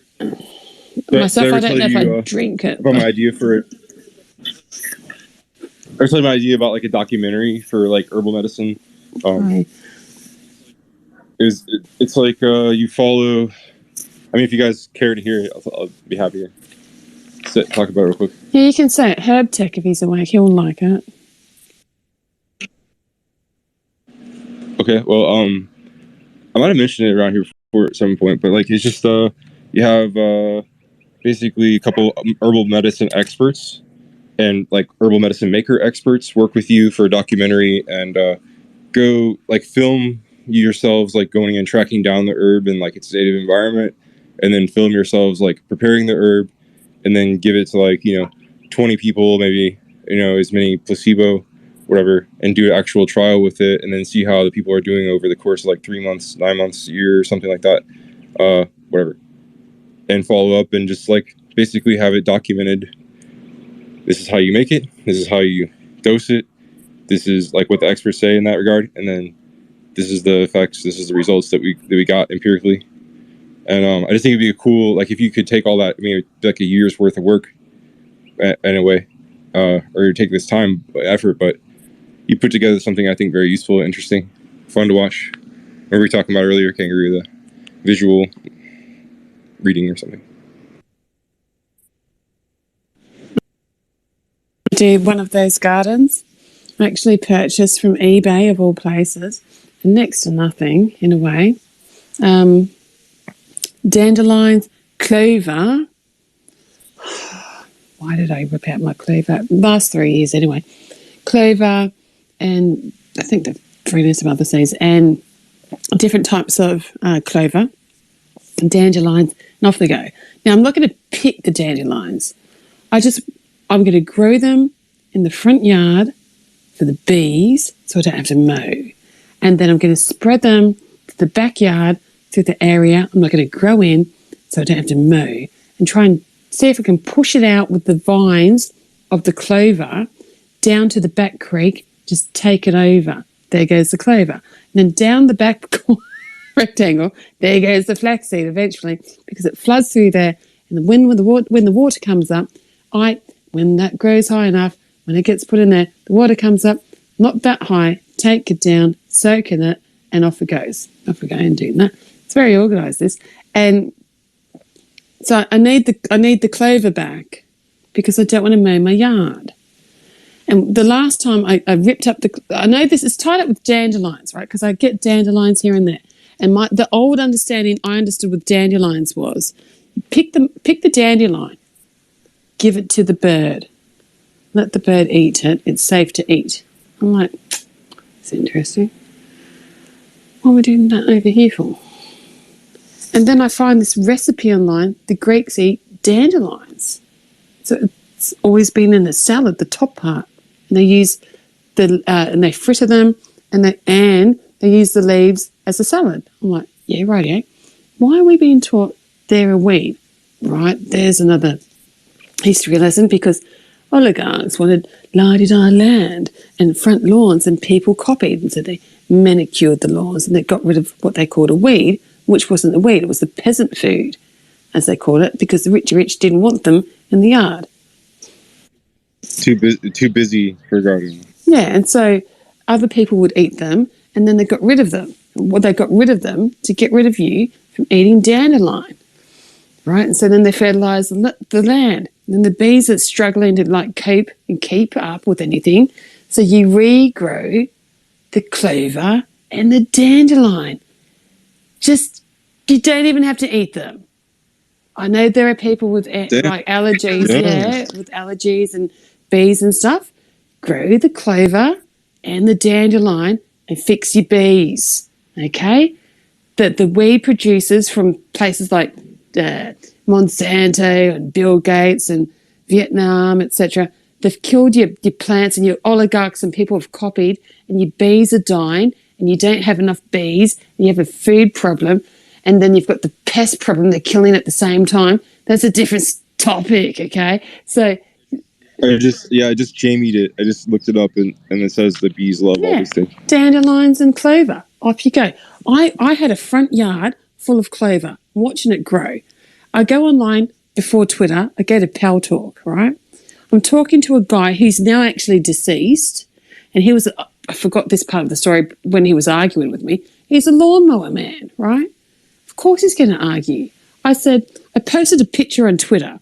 I don't know if I drink it. About my idea for it. I was telling my idea about like a documentary for like herbal medicine. Right. It's like you follow. I mean, if you guys care to hear it, I'll be happy to talk about it real quick. Yeah, you can say it. Herb Tech, if he's awake, he'll like it. Okay, well, I might have mentioned it around here before at some point, but like it's just you have basically a couple herbal medicine experts and like herbal medicine maker experts work with you for a documentary and go like film yourselves like going and tracking down the herb in like its native environment, and then film yourselves like preparing the herb, and then give it to like 20 people, maybe as many placebo, whatever, and do an actual trial with it, and then see how the people are doing over the course of like 3 months, 9 months, a year, or something like that, whatever, and follow up and just like basically have it documented. This is how you make it. This is how you dose it. This is like what the experts say in that regard, and then this is the effects. This is the results that we got empirically. And I just think it'd be a cool, like if you could take all that, I mean, it'd be like a year's worth of work in a way, or take this time, effort, but you put together something I think very useful, interesting, fun to watch. Remember we talking about earlier, Kangaroo, the visual reading or something. Do one of those gardens. I actually purchased from eBay, of all places, for next to nothing, in a way. Dandelions, clover. Why did I rip out my clover? Last 3 years, anyway. Clover, and I think the fruitiness of other seeds, and different types of clover, dandelions, and off they go. Now, I'm not going to pick the dandelions. I'm going to grow them in the front yard for the bees, so I don't have to mow. And then I'm going to spread them to the backyard through the area I'm not going to grow in, so I don't have to mow. And try and see if I can push it out with the vines of the clover down to the back creek, just take it over. There goes the clover. And then down the back rectangle, there goes the flaxseed eventually, because it floods through there. And when the water comes up, when that grows high enough, when it gets put in there, the water comes up, not that high, take it down, soak in it, and off it goes. Off we go and doing that. It's very organised, this. And so I need the clover back because I don't want to mow my yard. And the last time I ripped up I know this is tied up with dandelions, right? Because I get dandelions here and there. And the old understanding I understood with dandelions was pick the dandelion, give it to the bird. Let the bird eat it. It's safe to eat. I'm like, that's interesting. What are we doing that over here for? And then I find this recipe online. The Greeks eat dandelions. So it's always been in a salad, the top part. And they use and they fritter them, and they use the leaves as a salad. I'm like, yeah, rightio. Why are we being taught they're a weed? Right, there's another history lesson, because oligarchs wanted la-di-da land and front lawns, and people copied, and so they manicured the lawns, and they got rid of what they called a weed, which wasn't a weed, it was the peasant food, as they called it, because the rich didn't want them in the yard. Too busy for gardening. Yeah, and so other people would eat them, and then they got rid of them. Well, they got rid of them to get rid of you from eating dandelion, right? And so then they fertilise the land. And then the bees are struggling to like cope and keep up with anything. So you regrow the clover and the dandelion. You don't even have to eat them. I know there are people with like allergies, with allergies and bees and stuff. Grow the clover and the dandelion and fix your bees, okay? The weed producers from places like Monsanto and Bill Gates and Vietnam, etc., they've killed your plants, and your oligarchs and people have copied, and your bees are dying, and you don't have enough bees, and you have a food problem, and then you've got the pest problem they're killing at the same time. That's a different topic, okay? So I just jamied it. I just looked it up, and it says the bees love all these things. Dandelions and clover. Off you go. I had a front yard full of clover, watching it grow. I go online before Twitter. I go to Pal Talk, right? I'm talking to a guy who's now actually deceased, and he was, I forgot this part of the story when he was arguing with me. He's a lawnmower man, right? Of course he's going to argue. I said, I posted a picture on Twitter.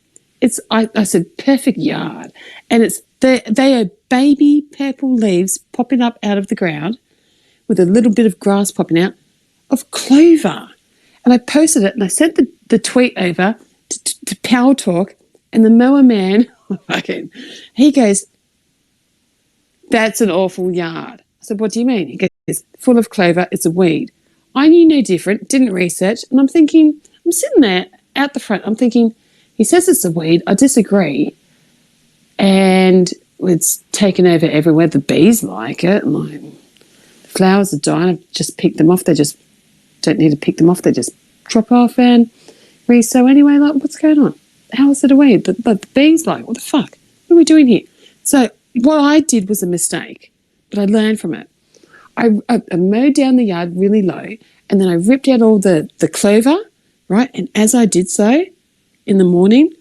I said, perfect yard. And they are baby purple leaves popping up out of the ground with a little bit of grass popping out of clover. And I posted it and I sent the tweet over to Power Talk, and the mower man, he goes, that's an awful yard. I said, what do you mean? He goes, full of clover, it's a weed. I knew no different, didn't research, and I'm thinking, I'm sitting there out the front, I'm thinking, he says it's a weed, I disagree, and it's taken over everywhere. The bees like it, and like, the flowers are dying, I've just picked them off, they just don't need to pick them off, they just drop off and resow anyway, like, what's going on? How is it a weed? The bees like, what the fuck? What are we doing here? So what I did was a mistake, but I learned from it. I mowed down the yard really low, and then I ripped out all the clover, right? And as I did so, in the morning,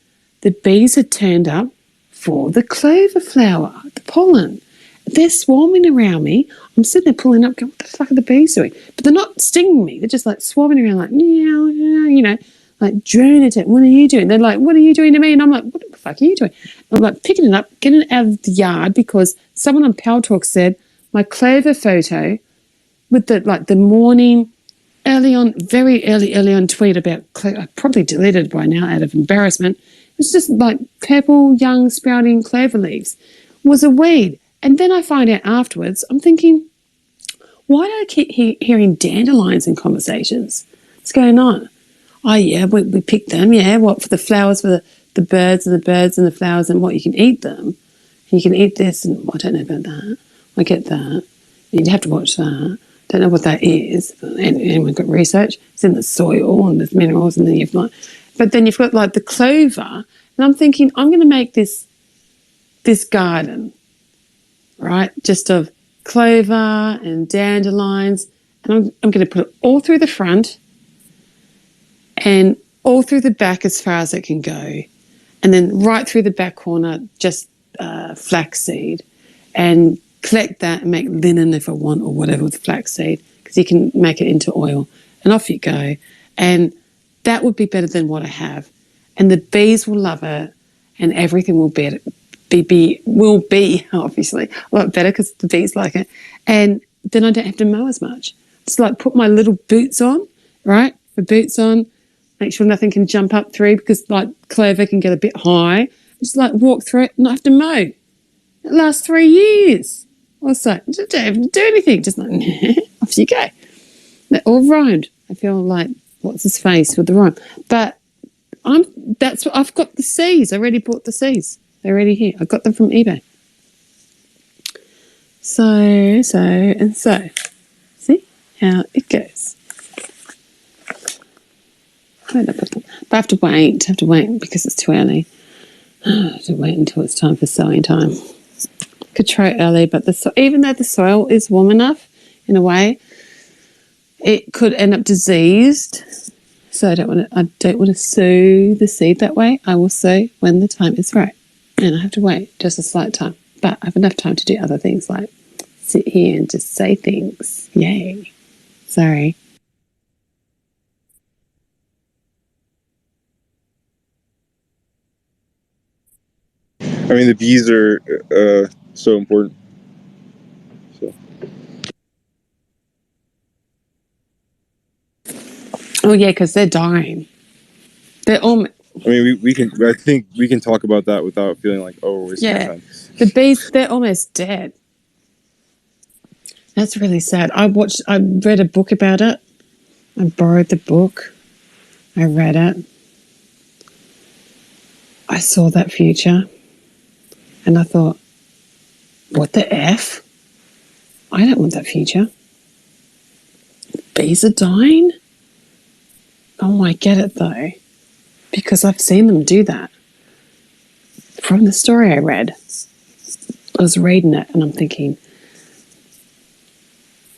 the bees had turned up for the clover flower, the pollen. They're swarming around me. I'm sitting there pulling up, going, what the fuck are the bees doing? But they're not stinging me. They're just like swarming around like, meow, you know, like droning it. What are you doing? They're like, what are you doing to me? And I'm like, what the fuck are you doing? And I'm like picking it up, getting it out of the yard because someone on Power Talk said my clover photo with the morning, very early on tweet about clover, I probably deleted it by now out of embarrassment. It was just like purple, young, sprouting clover leaves was a weed. And then I find out afterwards, I'm thinking, why do I keep hearing dandelions in conversations? What's going on? Oh, yeah, we picked them, yeah. What, for the flowers, for the birds and the flowers, and what, you can eat them. You can eat this, and I don't know about that. I get that. You'd have to watch that. Don't know what that is. Anyone got research? It's in the soil, and there's minerals, and then you've got like the clover. And I'm thinking, I'm going to make this garden, right, just of clover and dandelions, and I'm going to put it all through the front and all through the back as far as it can go, and then right through the back corner, just flaxseed, and collect that and make linen if I want, or whatever with flaxseed, because you can make it into oil, and off you go. And that would be better than what I have, and the bees will love it, and everything will be obviously a lot better because the bees like it, and then I don't have to mow as much. Just like put my little boots on, right? The boots on. Make sure nothing can jump up through because like clover can get a bit high. Just like walk through it and not have to mow. It lasts 3 years or so. Just don't have to do anything. Just like, off you go. They're all rhymed. I feel like, what's his face with the rhyme? But I've got the seeds. I already bought the seeds. They're already here. I got them from eBay. So. See how it goes. Where did I put them? But I have to wait because it's too early. I have to wait until it's time for sowing time. Could try early, but even though the soil is warm enough, in a way, it could end up diseased. So I don't want to sow the seed that way. I will sow when the time is right, and I have to wait just a slight time. But I have enough time to do other things like sit here and just say things. Yay! Sorry. I mean, the bees are so important. So. Oh yeah, because they're dying. They're all. I mean, we can. I think we can talk about that without feeling like, oh, we're wasting time. The bees, they're almost dead. That's really sad. I read a book about it. I borrowed the book. I read it. I saw that future. And I thought, what the F? I don't want that future. Bees are dying? Oh, I get it though. Because I've seen them do that. From the story I read. I was reading it and I'm thinking,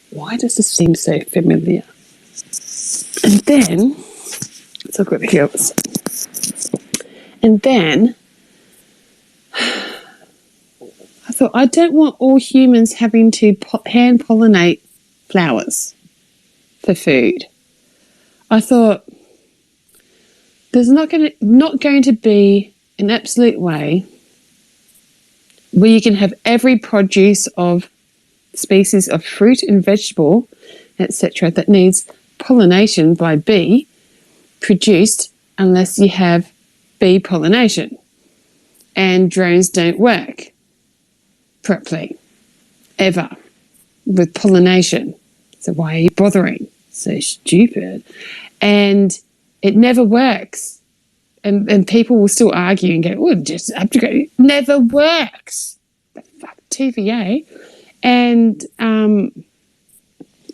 why does this seem so familiar? And then, let's look over here. And then, I thought, I don't want all humans having to hand pollinate flowers for food. I thought, There's not going to be an absolute way where you can have every produce of species of fruit and vegetable, etc., that needs pollination by bee produced unless you have bee pollination. And drones don't work properly, ever, with pollination. So why are you bothering? So stupid. And it never works. And people will still argue and go, oh, just upgrade. It never works. The fuck, TVA. And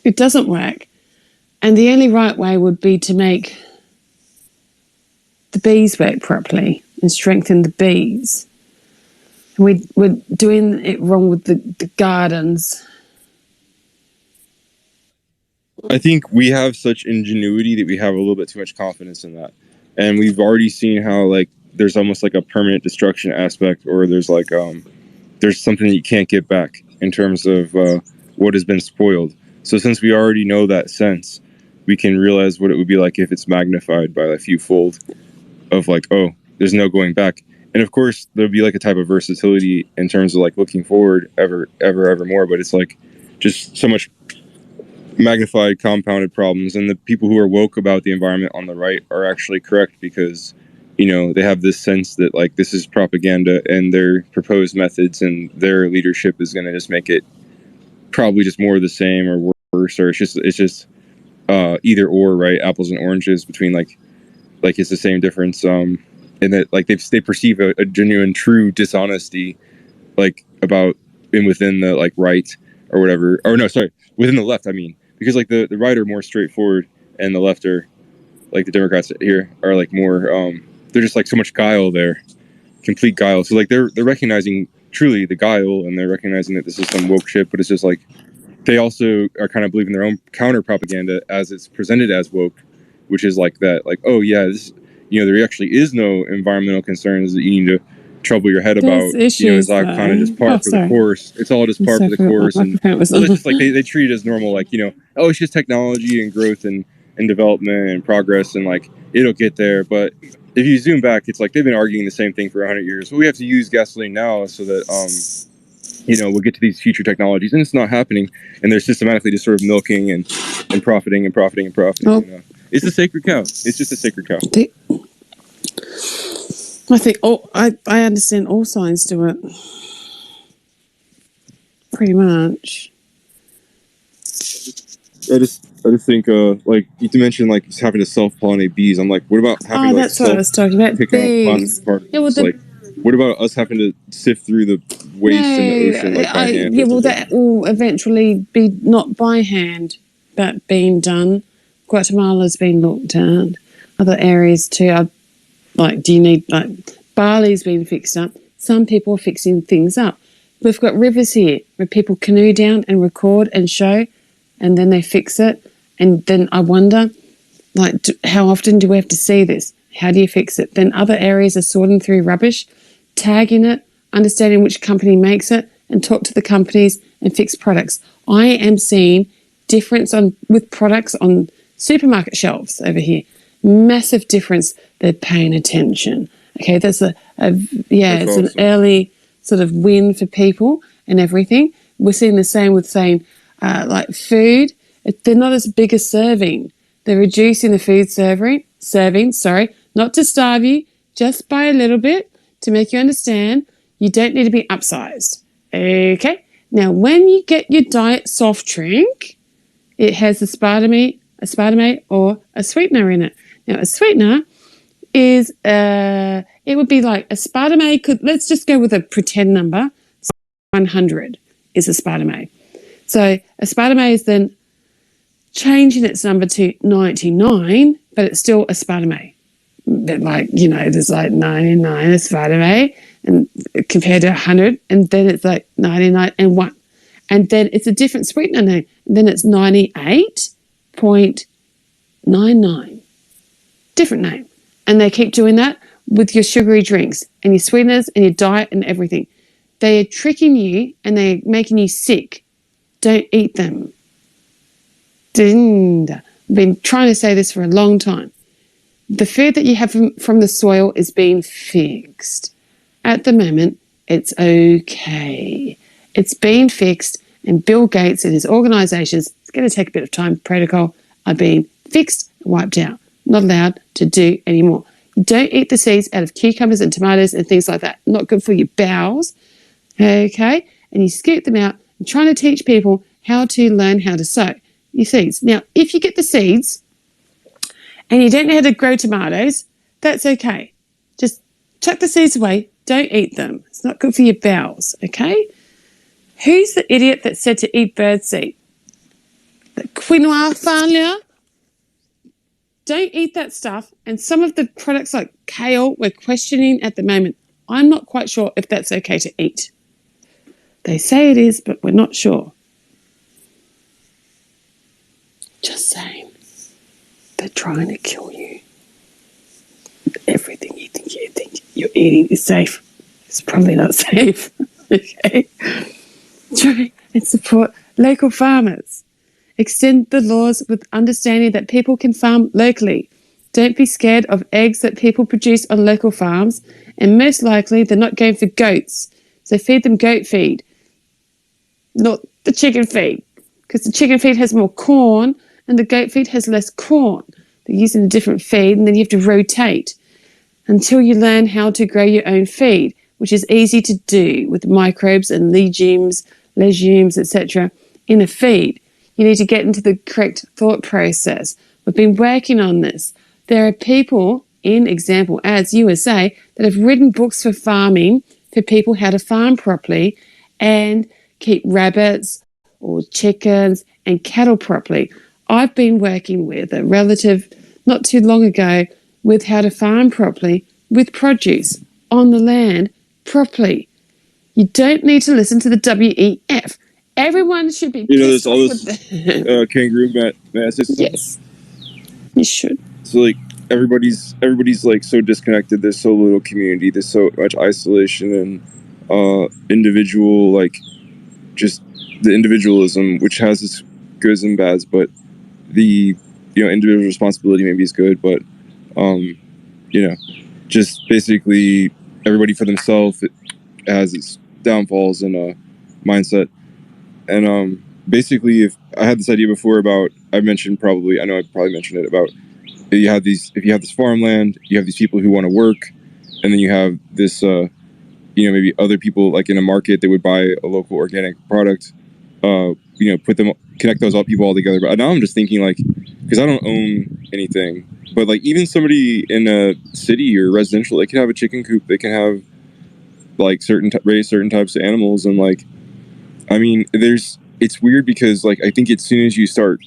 it doesn't work. And the only right way would be to make the bees work properly and strengthen the bees. And we're doing it wrong with the gardens. I think we have such ingenuity that we have a little bit too much confidence in that. And we've already seen how, like, there's almost like a permanent destruction aspect, or there's like, there's something that you can't get back in terms of what has been spoiled. So since we already know that sense, we can realize what it would be like if it's magnified by a few fold of like, oh, there's no going back. And of course, there'll be like a type of versatility in terms of like looking forward ever more. But it's like just so much magnified, compounded problems. And the people who are woke about the environment on the right are actually correct, because, you know, they have this sense that like this is propaganda, and their proposed methods and their leadership is going to just make it probably just more of the same or worse, or it's just either or, right? Apples and oranges between like it's the same difference. And that like they perceive a genuine, true dishonesty, like about within the like right or whatever, or no, sorry, within the left. I mean, because like the right are more straightforward, and the left are like the Democrats here are like more. They're just like so much guile there, complete guile. So like they're recognizing truly the guile, and they're recognizing that this is some woke shit, but it's just like they also are kind of believing their own counter propaganda as it's presented as woke, which is like that, like, oh yeah, this, you know, there actually is no environmental concerns that you need to trouble your head about. Issues, you know, it's all kind of just par for the course. It's all just par for the course, and it's just like they treat it as normal, like, you know, oh, it's just technology and growth and development and progress, and like it'll get there. But if you zoom back, it's like they've been arguing the same thing for 100 years. Well, we have to use gasoline now so that you know, we'll get to these future technologies, and it's not happening. And they're systematically just sort of milking and profiting and profiting and profiting. Oh. You know? It's a sacred cow. It's just a sacred cow. I think I understand all signs do it. Pretty much. I just think like you mentioned like having to self-pollinate bees. I'm like, what about having that's to, what I was talking about. pick up Bees. plastic particles? Yeah, well, like, what about us having to sift through the waste in the ocean like by hand? Yeah, well, that will eventually be not by hand, but being done. Guatemala's been looked at. Other areas too. Like, do you need, like, Bali's been fixed up. Some people are fixing things up. We've got rivers here where people canoe down and record and show, and then they fix it. And then I wonder, like, how often do we have to see this? How do you fix it? Then other areas are sorting through rubbish, tagging it, understanding which company makes it, and talk to the companies and fix products. I am seeing difference with products on supermarket shelves over here. Massive difference. They're paying attention. Okay, that's it's awesome. An early sort of win for people and everything. We're seeing the same with saying like food. They're not as big a serving. They're reducing the food serving. Sorry, not to starve you, just by a little bit to make you understand. You don't need to be upsized. Okay. Now, when you get your diet soft drink, it has aspartame or a sweetener in it. Now, a sweetener is, it would be like aspartame let's just go with a pretend number. 100 is aspartame. So aspartame is then changing its number to 99, but it's still aspartame. But like, you know, there's like 99 aspartame and compared to 100, and then it's like 99 and 1. And then it's a different sweetener name. And then it's 98.99. Different name. And they keep doing that with your sugary drinks and your sweeteners and your diet and everything. They are tricking you and they're making you sick. Don't eat them. I've been trying to say this for a long time. the food that you have from the soil is being fixed. At the moment, it's okay. It's being fixed, and Bill Gates and his organizations, it's going to take a bit of time, protocol, are being fixed and wiped out. Not allowed to do anymore. Don't eat the seeds out of cucumbers and tomatoes and things like that. Not good for your bowels. Okay? And you scoop them out and trying to teach people how to learn how to sow your seeds. Now, if you get the seeds and you don't know how to grow tomatoes, that's okay. Just chuck the seeds away. Don't eat them. It's not good for your bowels. Okay? Who's the idiot that said to eat birdseed? The quinoa failure? Don't eat that stuff. And some of the products like kale, we're questioning at the moment. I'm not quite sure if that's okay to eat. They say it is, but we're not sure. Just saying. They're trying to kill you. Everything you think you're eating is safe. It's probably not safe. Okay? Try and support local farmers. Extend the laws with understanding that people can farm locally. Don't be scared of eggs that people produce on local farms, and most likely they're not going for goats. So feed them goat feed, not the chicken feed, because the chicken feed has more corn and the goat feed has less corn. They're using a different feed, and then you have to rotate until you learn how to grow your own feed, which is easy to do with microbes and legumes, etc. in a feed. You need to get into the correct thought process. We've been working on this. There are people in Example Ads USA that have written books for farming for people how to farm properly and keep rabbits or chickens and cattle properly. I've been working with a relative not too long ago with how to farm properly with produce on the land properly. You don't need to listen to the WEF. Everyone should be. There's all this kangaroo masses. Yes, you should. So like everybody's like so disconnected. There's so little community. There's so much isolation and individual, like just the individualism, which has its goods and bads. But the individual responsibility maybe is good, but just basically everybody for themselves. It has its downfalls and mindset. And basically, if I had this idea before about, I know I probably mentioned it about, if you have this farmland, you have these people who want to work, and then you have this, maybe other people like in a market, they would buy a local organic product, connect those all people all together. But now I'm just thinking like, because I don't own anything, but like even somebody in a city or residential, they can have a chicken coop, they can have like raise certain types of animals, and like, I mean, it's weird because like I think as soon as you start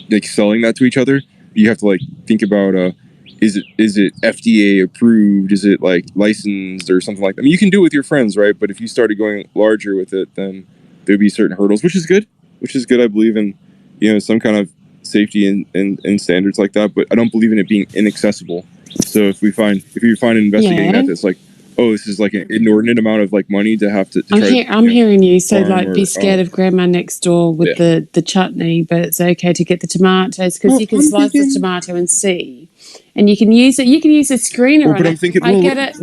like selling that to each other, you have to like think about is it FDA approved? Is it like licensed or something like that? I mean, you can do it with your friends, right? But if you started going larger with it, then there'd be certain hurdles, which is good. I believe in some kind of safety and standards like that, but I don't believe in it being inaccessible. So if you find an investigating that that's like, oh, this is like an inordinate amount of like money to have to I'm hearing you. So like, be scared of grandma next door with the chutney, but it's okay to get the tomatoes because you can slice the tomato and see, and you can use it. You can use a screener on but it. I'm thinking, I get it.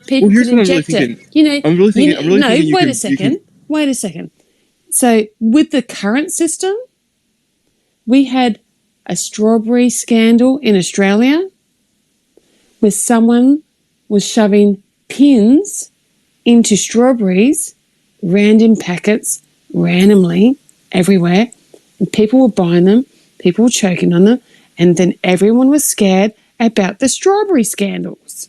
People here's can what I'm inject really it. thinking. I'm really thinking. No, wait a second. So with the current system, we had a strawberry scandal in Australia where someone was shoving pins into strawberries, random packets, randomly, everywhere. And people were buying them, people were choking on them, and then everyone was scared about the strawberry scandals.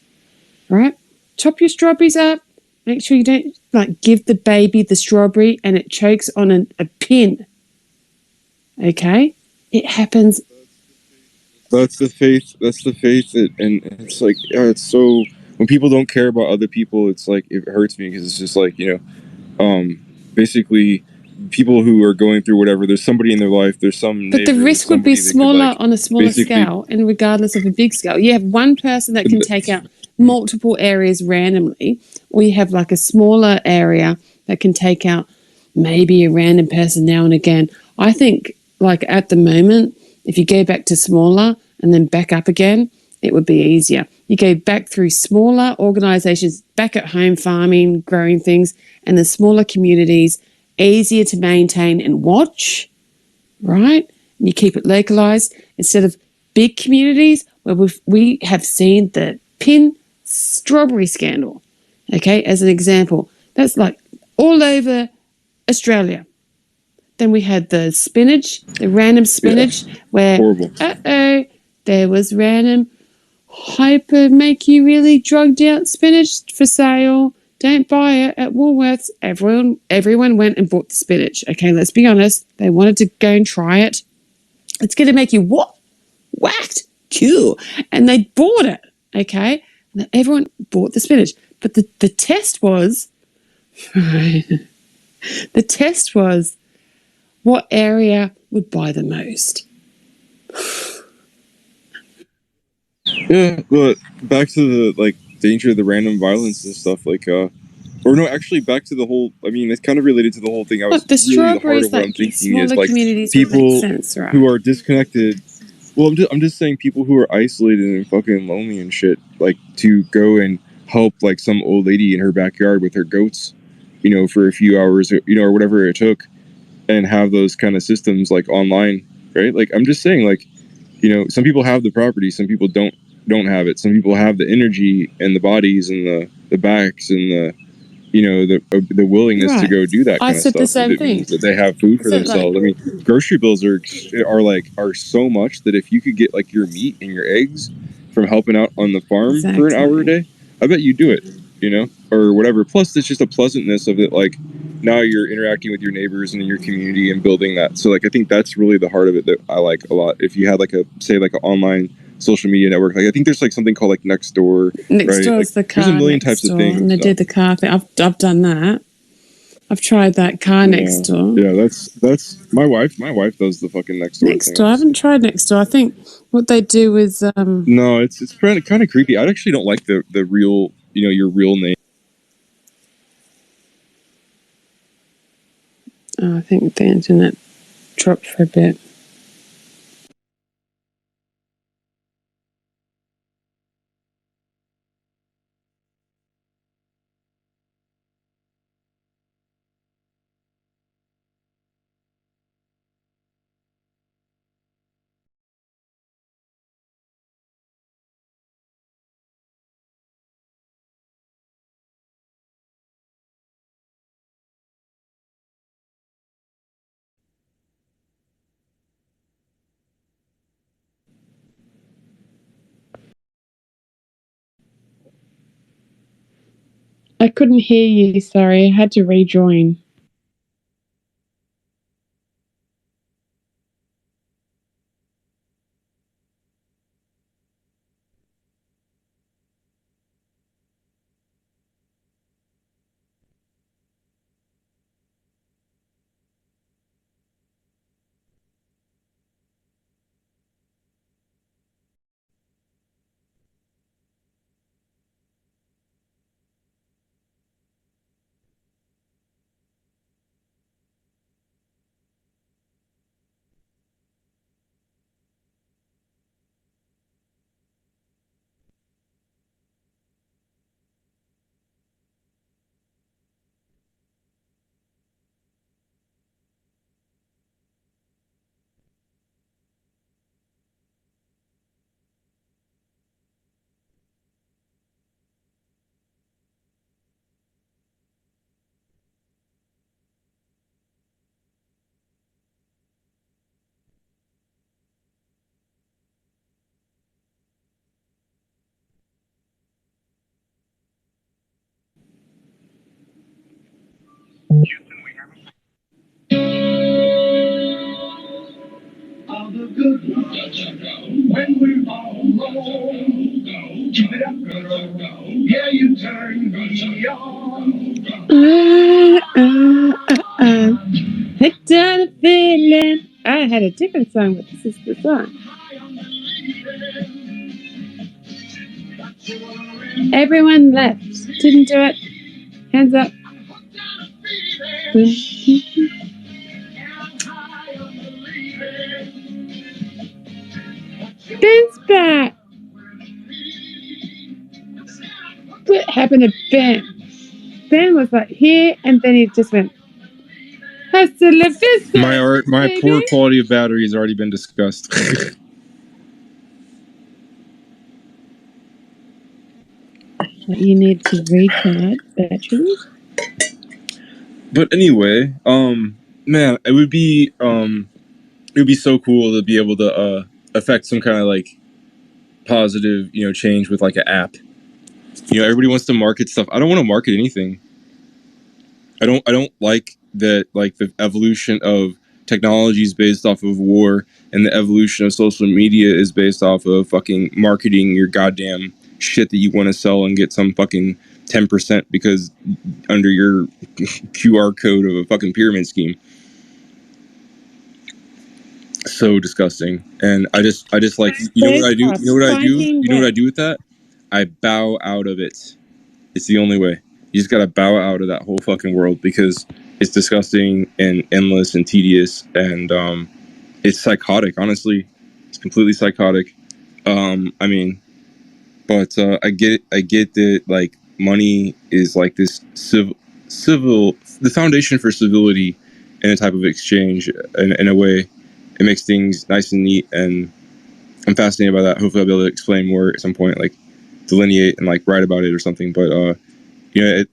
Right? Chop your strawberries up, make sure you don't give the baby the strawberry and it chokes on a pin. Okay? It happens. That's the faith. And it's like, it's so, when people don't care about other people, it's like, it hurts me because it's just like, basically people who are going through whatever, there's somebody in their life, there's some. But the risk would be smaller on a smaller scale, and regardless of a big scale. You have one person that can take out multiple areas randomly, or you have like a smaller area that can take out maybe a random person now and again. I think like at the moment, if you go back to smaller and then back up again, it would be easier. You go back through smaller organizations, back at home farming, growing things, and the smaller communities, easier to maintain and watch, right? And you keep it localized instead of big communities where we have seen the pin strawberry scandal, okay, as an example. That's like all over Australia. Then we had the spinach, the random spinach, where, Horrible. there was random hyper make you really drugged out spinach for sale. Don't buy it at Woolworths. Everyone went and bought the spinach. Okay, let's be honest. They wanted to go and try it. It's going to make you what? Whacked. Cool. And they bought it. Okay. And everyone bought the spinach. But the test was, the test was what area would buy the most. Yeah, but back to the like danger of the random violence and stuff, like or no, actually back to the whole. I mean, it's kind of related to the whole thing. I was Look, the really the heart strawberries, of what I'm like thinking is smaller like communities would people make sense, right? who are disconnected. Well, I'm just saying people who are isolated and fucking lonely and shit, like to go and help like some old lady in her backyard with her goats, you know, for a few hours, you know, or whatever it took, and have those kind of systems like online, right? Like I'm just saying, like, you know, some people have the property, some people don't have it. Some people have the energy and the bodies and the backs and the, you know, the willingness to Right. go do that I kind of said stuff. the same It thing. means that they have food for I said, like- themselves. I mean, grocery bills are so much that if you could get like your meat and your eggs from helping out on the farm for an hour a day, I bet you do it, you know, or whatever. Plus, it's just a pleasantness of it. Like now you're interacting with your neighbors and in your community and building that. So like, I think that's really the heart of it that I like a lot. If you had like an online social media network, like I think there's like something called like Nextdoor. Nextdoor right? is Like, the car. there's a million types of things. And they did the car thing. I've done that. I've tried that car next door. Yeah, that's my wife. My wife does the fucking Nextdoor thing. Nextdoor. I haven't tried Nextdoor. I think what they do is No, it's kind of creepy. I actually don't like the real, you know, your real name. I think the internet dropped for a bit. I couldn't hear you. Sorry, I had to rejoin. When we're all alone, keep it up, girl. Yeah, you turn me on. Hooked on a feeling. I had a different song, but this is the song. Everyone left. Didn't do it. Hands up. Dance back. happened to Ben. Ben was like here, and then he just went, hasta la vista, My baby. poor quality of battery has already been discussed. You need to recharge batteries. But anyway, man, it would be so cool to be able to affect some kind of like positive, change with like an app. Everybody wants to market stuff. I don't want to market anything. I don't like that, like the evolution of technology is based off of war, and the evolution of social media is based off of fucking marketing your goddamn shit that you want to sell and get some fucking 10% because under your QR code of a fucking pyramid scheme. So disgusting. And I just like, you know what I do? You know what I do? You know what I do with that? I bow out of it. It's the only way. You just gotta bow out of that whole fucking world because it's disgusting and endless and tedious and it's psychotic. Honestly, it's completely psychotic. I mean, but I get that like money is like this civil the foundation for civility in a type of exchange in a way. It makes things nice and neat, and I'm fascinated by that. Hopefully, I'll be able to explain more at some point, like delineate and like write about it or something. But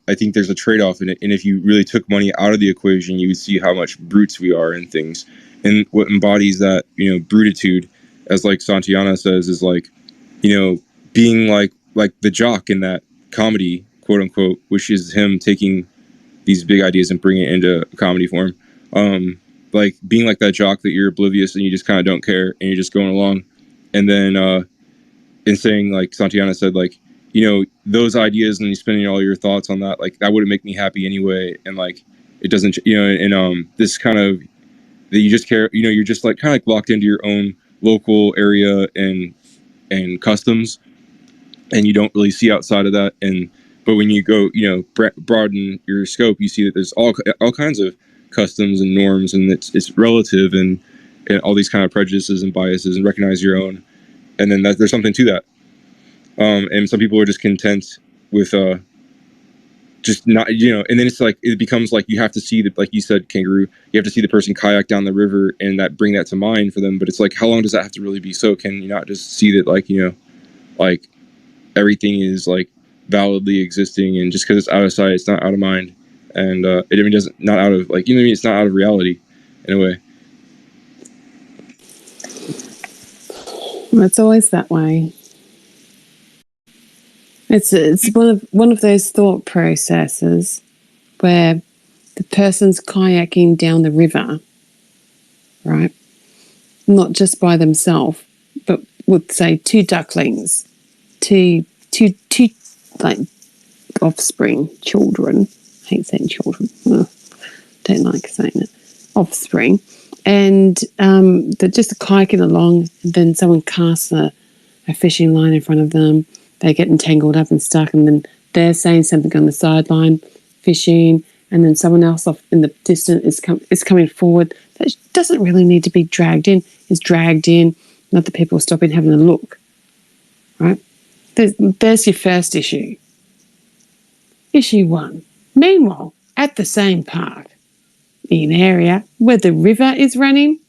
I think there's a trade-off in it, and if you really took money out of the equation, you would see how much brutes we are in things, and what embodies that, brutitude, as like Santayana says, is like, being like the jock in that comedy, quote unquote, which is him taking these big ideas and bringing it into comedy form. Like being like that jock that you're oblivious and you just kind of don't care and you're just going along, and then in saying like Santayana said, like, those ideas and you spending all your thoughts on that, like that wouldn't make me happy anyway, and like it doesn't, and this kind of that you just care, you're just like kind of like locked into your own local area and customs, and you don't really see outside of that. But when you go, broaden your scope, you see that there's all kinds of customs and norms, and it's relative, and all these kind of prejudices and biases, and recognize your own, and then there's something to that. And some people are just content with just not, and then it's like it becomes like you have to see that, like you said, Kangaroo, you have to see the person kayak down the river and that bring that to mind for them. But it's like, how long does that have to really be so? Can you not just see that, like, like everything is like validly existing, and just because it's out of sight, it's not out of mind, and doesn't, not out of, like, it's not out of reality in a way. It's always that way. It's one of those thought processes where the person's kayaking down the river, right? Not just by themselves, but with, say, two ducklings, two like offspring, children. I hate saying children. Don't like saying it. Offspring. And they're just kayaking along, and then someone casts a fishing line in front of them. They get entangled up and stuck, and then they're saying something on the sideline, fishing, and then someone else off in the distance is coming forward. That doesn't really need to be dragged in. Is dragged in, not the people stopping having a look. Right? There's your first issue. Issue 1. Meanwhile, at the same park, in an area where the river is running,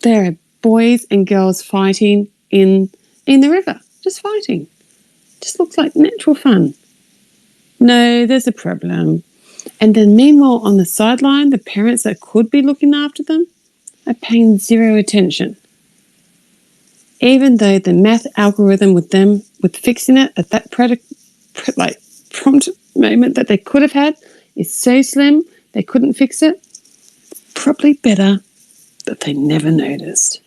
there are boys and girls fighting in the river. Just fighting. Just looks like natural fun. No, there's a problem. And then meanwhile, on the sideline, the parents that could be looking after them are paying zero attention. Even though the math algorithm with fixing it at that prompt moment that they could have had is so slim, they couldn't fix it. Probably better that they never noticed.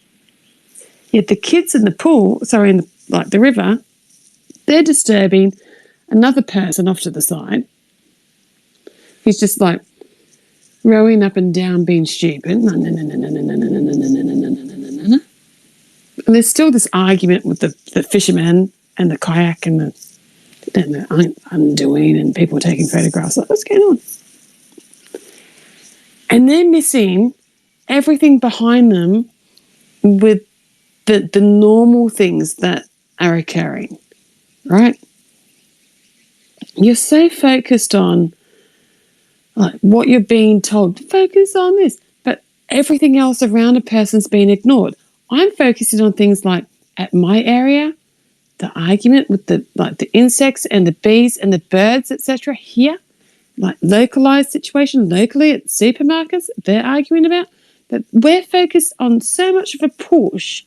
Yet the kids in the pool, in the river, they're disturbing another person off to the side. He's just like rowing up and down, being stupid. And there's still this argument with the fisherman and the kayak and the undoing, and people taking photographs. Like, what's going on? And they're missing everything behind them with the normal things that are occurring, right? you're so focused on like what you're being told. Focus on this, but everything else around a person's being ignored. I'm focusing on things like at my area, the argument with the insects and the bees and the birds, etc. Here, like localized situation locally at supermarkets, they're arguing about. But we're focused on so much of a push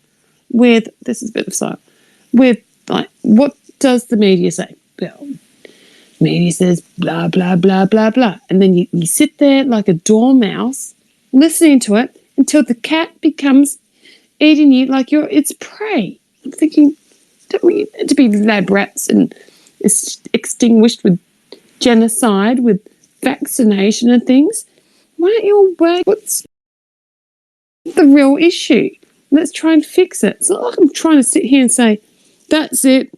with, this is a bit of side, with like, what does the media say? Well, media says blah, blah, blah, blah, blah. And then you sit there like a dormouse listening to it until the cat becomes eating you like it's prey. I'm thinking, don't we need to be lab rats and extinguished with genocide, with vaccination and things? Why aren't you all working? What's the real issue? Let's try and fix it. It's not like I'm trying to sit here and say, that's it,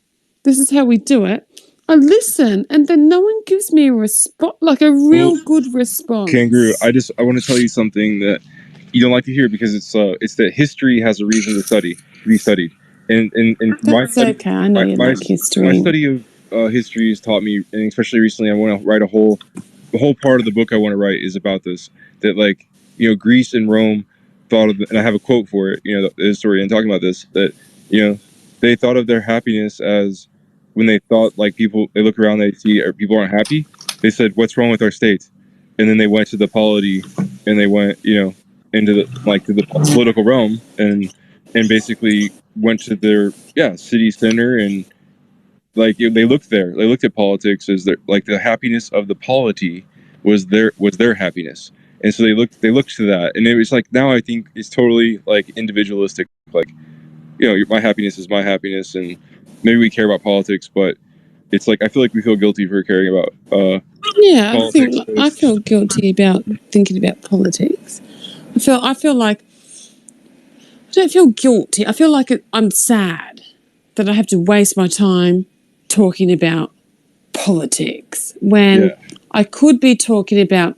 this is how we do it. I listen, and then no one gives me a response, like a real good response. Kangaroo, I want to tell you something that you don't like to hear, because it's that history has a reason to be studied. And my That's study, okay. I know you like history. my study of history has taught me, and especially recently, I want to write the whole part of the book I want to write is about this. That, like, Greece and Rome thought of, and I have a quote for it. The historian talking about this, that they thought of their happiness as, when they thought, like, they look around, they see people aren't happy, they said, what's wrong with our state? And then they went to the polity, and they went into the political realm, and basically went to their city center, and like they looked there. They looked at politics as the happiness of the polity was their happiness, and so they looked to that, and it was like, now I think it's totally like individualistic. Like, my happiness is my happiness, and maybe we care about politics, but it's like I feel like we feel guilty for caring about. Politics. I feel guilty about thinking about politics. I feel like I don't feel guilty. I feel like I'm sad that I have to waste my time talking about politics when I could be talking about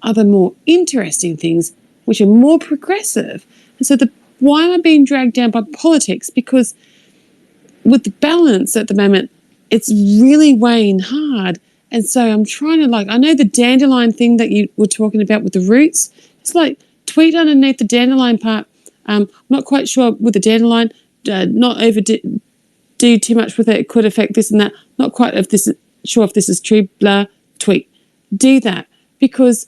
other more interesting things which are more progressive. And so why am I being dragged down by politics? Because with the balance at the moment, it's really weighing hard. And so I'm trying to, I know the dandelion thing that you were talking about with the roots. It's like, tweet underneath the dandelion part. I'm not quite sure with the dandelion, not overdo too much with it. It could affect this and that. Not quite sure if this is true, blah, tweet. Do that, because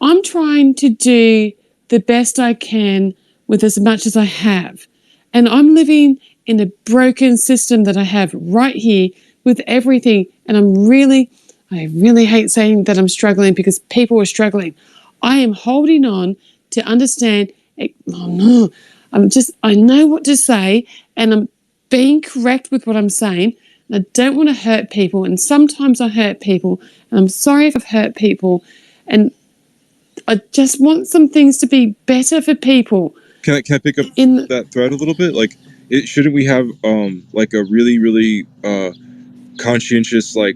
I'm trying to do the best I can with as much as I have. And I'm living in a broken system that I have right here with everything. And I really hate saying that I'm struggling, because people are struggling. I am holding on to understand. I know what to say, and I'm being correct with what I'm saying. And I don't want to hurt people, and sometimes I hurt people, and I'm sorry if I've hurt people, and I just want some things to be better for people. Can I pick up that thread a little bit? Like, shouldn't we have like a really, really conscientious, like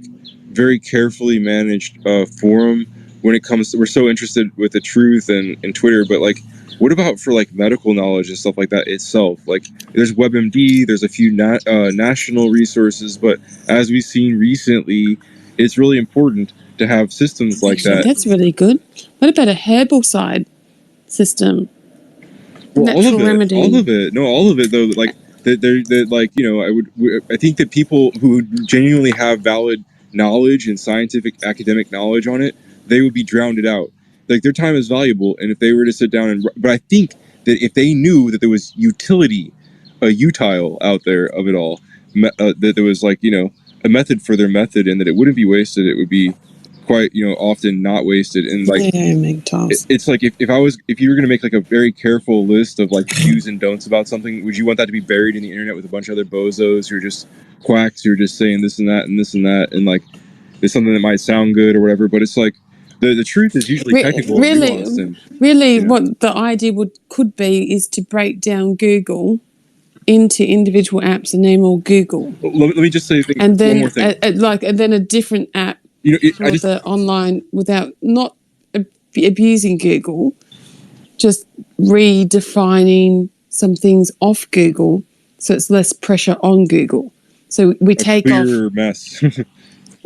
very carefully managed forum when it comes to, we're so interested with the truth and Twitter, but like, what about for like medical knowledge and stuff like that itself? Like, there's WebMD, there's a few national resources, but as we've seen recently, it's really important to have systems like that. That's really good. What about a herbal side system? Well, Natural remedy. All of it though. Like, they're like, I think that people who genuinely have valid knowledge and scientific academic knowledge on it, they would be drowned out. Like, their time is valuable, and if they were to sit down but I think that if they knew that there was utility, a utile out there of it all, that there was like, a method for their method, and that it wouldn't be wasted, it would be quite, often not wasted. And like, it's like, if you were going to make like a very careful list of like do's and don'ts about something, would you want that to be buried in the internet with a bunch of other bozos who are just quacks who are just saying this and that and this and that, and like, it's something that might sound good or whatever, but it's like, the truth is usually technical. Really, what the idea could be is to break down Google into individual apps and name all Google. Let me just say and then, one more thing. And then a different app for the online, without not abusing Google, just redefining some things off Google so it's less pressure on Google. So we take off. Mess.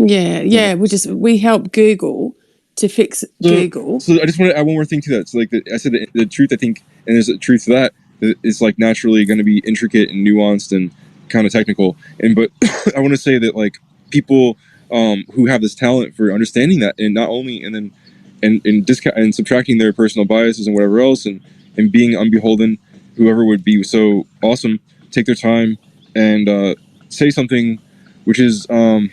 Yeah. We help Google to fix Google. So I just want to add one more thing to that. So like I said, the truth, I think, and there's a truth to that. It's like naturally going to be intricate and nuanced and kind of technical. But I want to say that like people who have this talent for understanding that, and not only and discount and subtracting their personal biases and whatever else, and being unbeholden, whoever would be so awesome, take their time and say something, which is I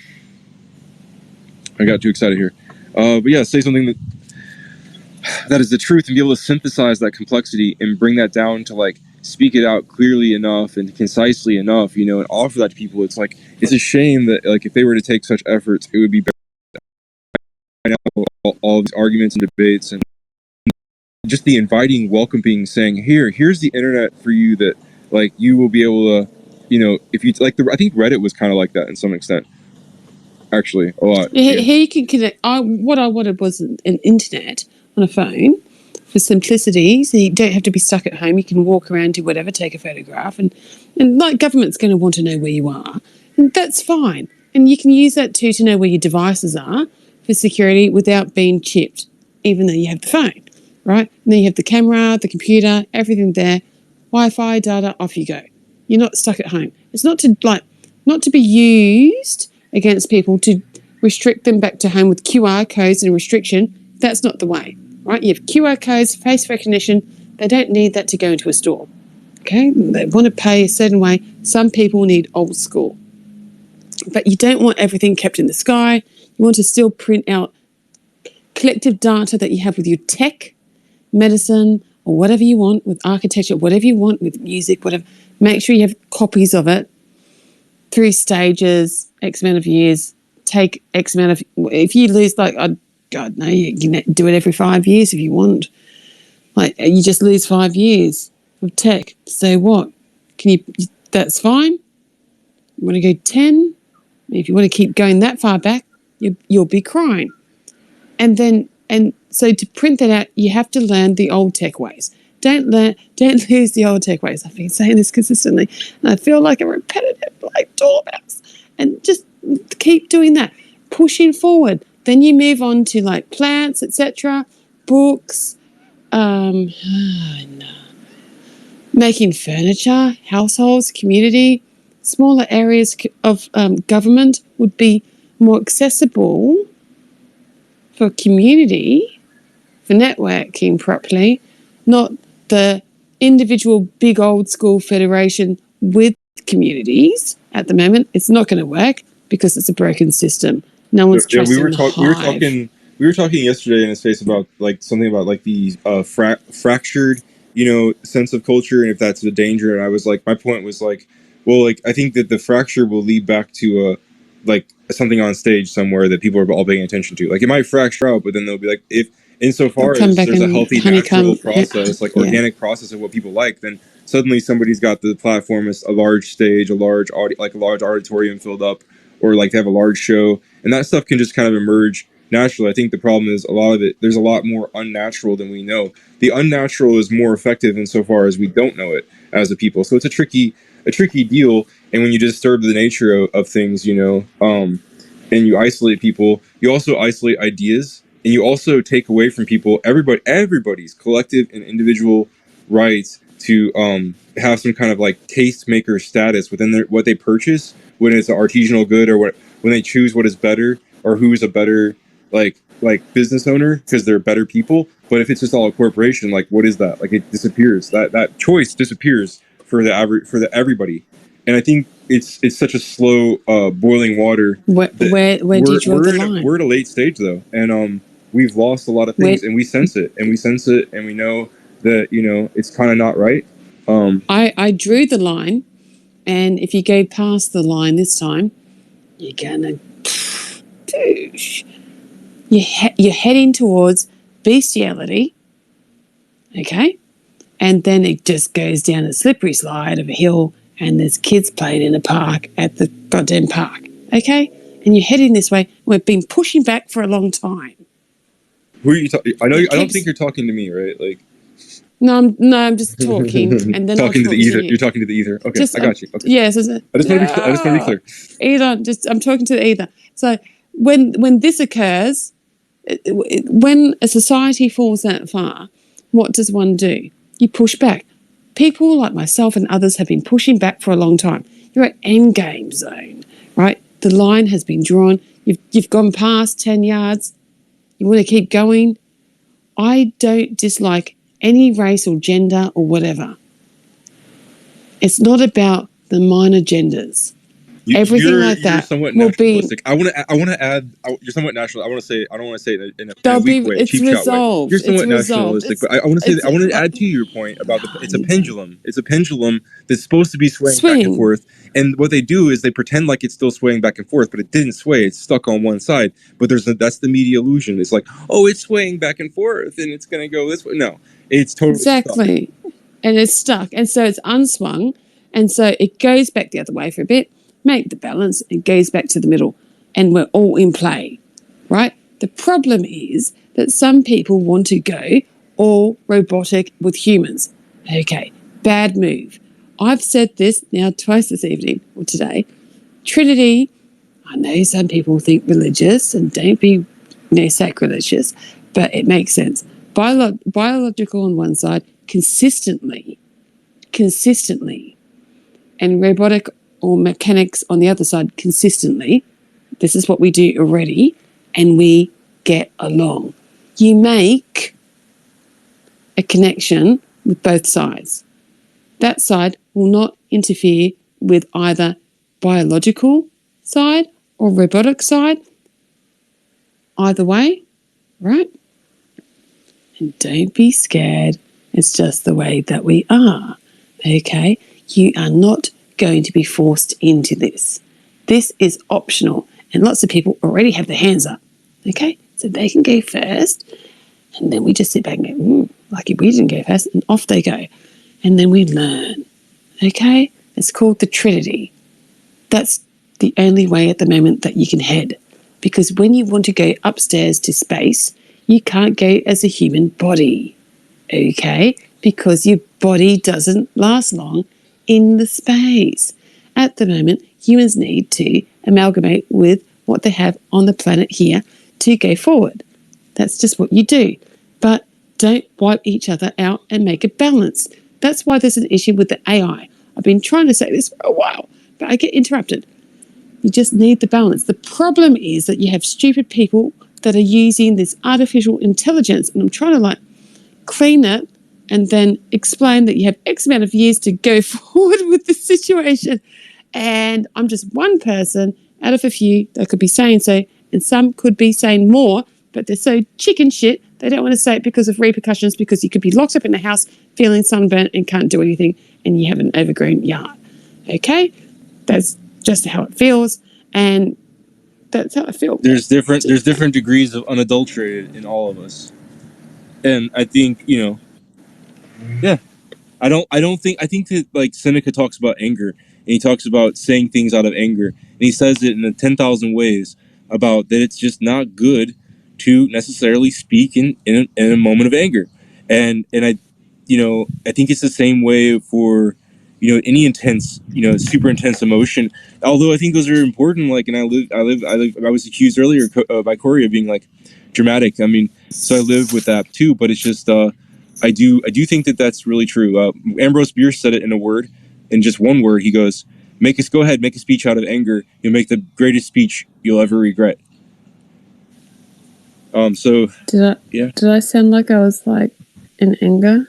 got too excited here. But yeah, say something that is the truth, and be able to synthesize that complexity and bring that down to like speak it out clearly enough and concisely enough, and offer that to people. It's like, it's a shame that like if they were to take such efforts, it would be better. All these arguments and debates, and just the inviting, welcoming, saying, here's the internet for you, that like you will be able to, if you like I think Reddit was kind of like that in some extent. Actually, a lot. Here you can connect. What I wanted was an internet on a phone for simplicity, so you don't have to be stuck at home. You can walk around, do whatever, take a photograph, and like government's going to want to know where you are, and that's fine. And you can use that too to know where your devices are for security without being chipped, even though you have the phone, right? And then you have the camera, the computer, everything there, Wi-Fi, data, off you go. You're not stuck at home. It's not to be used against people to restrict them back to home with QR codes and restriction. That's not the way, right? You have QR codes, face recognition. They don't need that to go into a store, okay? They want to pay a certain way. Some people need old school. But you don't want everything kept in the sky. You want to still print out collective data that you have with your tech, medicine, or whatever you want, with architecture, whatever you want, with music, whatever. Make sure you have copies of it. 3 stages, X amount of years, take X amount of, if you lose, like, God, no, you can do it every 5 years if you want. Like, you just lose 5 years of tech. So what? That's fine. You want to go 10? If you want to keep going that far back, you'll be crying. And so to print that out, you have to learn the old tech ways. Don't lose the old tech ways. I've been saying this consistently, and I feel like a repetitive, like doormouse. And just keep doing that, pushing forward. Then you move on to like plants, etc., books, making furniture, households, community, smaller areas of government would be more accessible for community, for networking properly, not the individual big old school federation with communities. At the moment, it's not going to work because it's a broken system. No one's trusting the hive. We were talking yesterday in a space about like something about like the fractured, sense of culture, and if that's a danger. And I was like, my point was like, well, like I think that the fracture will lead back to something on stage somewhere that people are all paying attention to. Like it might fracture out, but then they'll be like, if insofar as there's a healthy natural process, like organic process of what people like, then suddenly somebody's got the platform as a large stage, a large auditorium filled up, or like they have a large show, and that stuff can just kind of emerge naturally. I think the problem is a lot of it, there's a lot more unnatural than we know. The unnatural is more effective insofar as we don't know it as a people. So it's a tricky deal. And when you disturb the nature of things, and you isolate people, you also isolate ideas, and you also take away from people everybody's collective and individual rights to have some kind of like tastemaker status within what they purchase, when it's an artisanal good, or when they choose what is better, or who's a better like business owner because they're better people. But if it's just all a corporation, like what is that? Like it disappears. That choice disappears for everybody. And I think it's such a slow boiling water. Where do you draw the line? We're at a late stage though, and we've lost a lot of things, and we sense it, and we know that it's kind of not right. I drew the line, and if you go past the line this time, you're gonna you're heading towards bestiality, okay, and then it just goes down a slippery slide of a hill. And there's kids playing in a park at the goddamn park, okay? And you're heading this way. We've been pushing back for a long time. Who are you talking? I don't think you're talking to me, right? Like, no, I'm just talking, and then talking to the ether. You're talking to the ether. Okay, I got you. Okay. Yes. I just want to be clear. Ether. I'm talking to the ether. So when this occurs, when a society falls that far, what does one do? You push back. People like myself and others have been pushing back for a long time. You're at endgame zone, right? The line has been drawn. You've gone past 10 yards. You want to keep going. I don't dislike any race or gender or whatever. It's not about the minor genders. Everything like you're that somewhat will be. nationalistic. I want to add. You're somewhat national. I want to say. I don't want to say it in a They'll weak be. way, It's cheap shot way. resolved. You're somewhat It's resolved. nationalistic, but I want to say. It's- I want to add to your point about it's a pendulum. It's a pendulum that's supposed to be swaying back and Swing. forth. And what they do is they pretend like it's still swaying back and forth, but it didn't sway. It's stuck on one side. But that's the media illusion. It's like, oh, it's swaying back and forth, and it's going to go this way. No, it's totally stuck. Exactly. And it's stuck. And so it's unswung. And so it goes back the other way for a bit, make the balance, and goes back to the middle. And we're all in play, right? The problem is that some people want to go all robotic with humans. Okay, bad move. I've said this now twice this evening or today. Trinity, I know some people think religious, and don't be sacrilegious, but it makes sense. Biological on one side, consistently, and robotic or mechanics on the other side, consistently. This is what we do already, and we get along. You make a connection with both sides. That side will not interfere with either biological side or robotic side. Either way, right? And don't be scared. It's just the way that we are. Okay? You are not going to be forced into this. This is optional. And lots of people already have their hands up. Okay? So they can go first. And then we just sit back and go, lucky we didn't go first. And off they go. And then we learn. Okay? It's called the Trinity. That's the only way at the moment that you can head. Because when you want to go upstairs to space, you can't go as a human body. Okay? Because your body doesn't last long in the space. At the moment, humans need to amalgamate with what they have on the planet here to go forward. That's just what you do. But don't wipe each other out and make a balance. That's why there's an issue with the AI. I've been trying to say this for a while, but I get interrupted. You just need the balance. The problem is that you have stupid people that are using this artificial intelligence, and I'm trying to clean it and then explain that you have X amount of years to go forward with the situation. And I'm just one person out of a few that could be saying so, and some could be saying more, but they're so chicken shit, they don't want to say it because of repercussions, because you could be locked up in a house feeling sunburnt and can't do anything, and you have an overgrown yard. Okay? That's just how it feels, and that's how I feel. There's different degrees of unadulterated in all of us. And I think, yeah. I think that Seneca talks about anger, and he talks about saying things out of anger, and he says it in 10,000 ways about that it's just not good to necessarily speak in a moment of anger. And I think it's the same way for any intense, super intense emotion. Although I think those are important. And I was accused earlier by Corey of being dramatic. I mean, so I live with that too. But it's just I do think that that's really true. Ambrose Bierce said it in just one word. He goes, make a speech out of anger. You'll make the greatest speech you'll ever regret. Did I sound like I was in anger?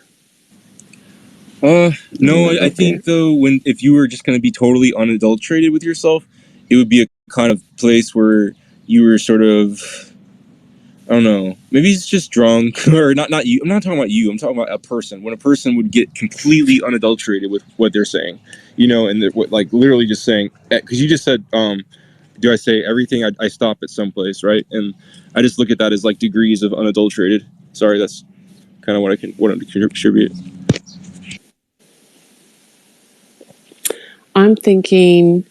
No, I think though, if you were just going to be totally unadulterated with yourself, it would be a kind of place where you were sort of, I don't know, maybe it's just drunk, or not you. I'm not talking about you. I'm talking about a person. When a person would get completely unadulterated with what they're saying, and they're literally just saying, because you just said, do I say everything? I stop at some place, right? And I just look at that as degrees of unadulterated. Sorry, that's kind of what I can contribute. I'm thinking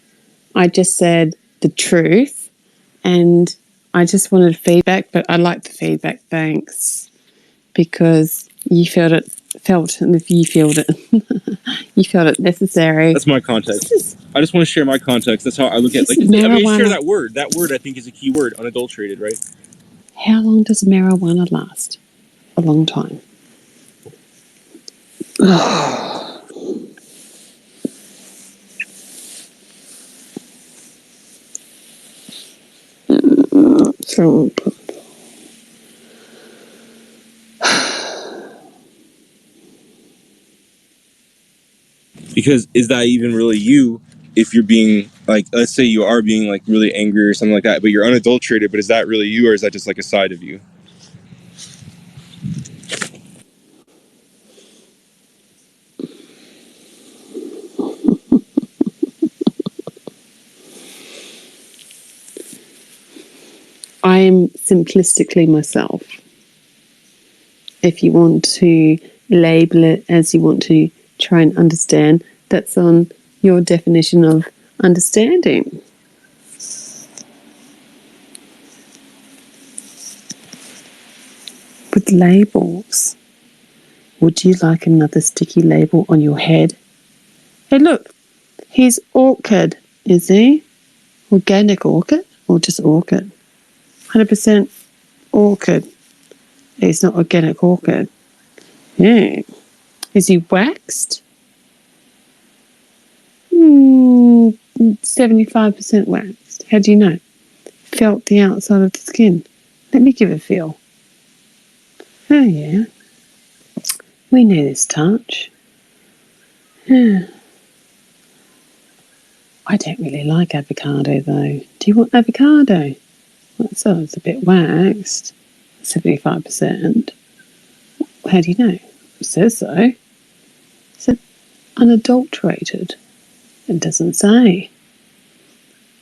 I just said the truth, and I just wanted feedback, but I like the feedback, thanks, because you felt, and if you felt it, you felt it necessary. That's my context. I just want to share my context. That's how I look at This like. is I mean, share marijuana. that word. That word I think is a key word. Unadulterated, right? How long does marijuana last? A long time. So, Because is that even really you? If you're being like, let's say you are being like really angry or something like that, but you're unadulterated, but is that really you, or is that just like a side of you? I am simplistically myself. If you want to label it as you want to try and understand, that's on your definition of understanding. With labels, would you like another sticky label on your head? Hey, look, he's orchid, is he? Organic orchid or just orchid? 100% orchid. He's not organic orchid. Yeah. Is he waxed? 75% waxed. How do you know? Felt the outside of the skin. Let me give it a feel. Oh, yeah. We know this touch. Yeah. I don't really like avocado, though. Do you want avocado? So it's a bit waxed. 75%. How do you know? It says so. It said unadulterated. It doesn't say.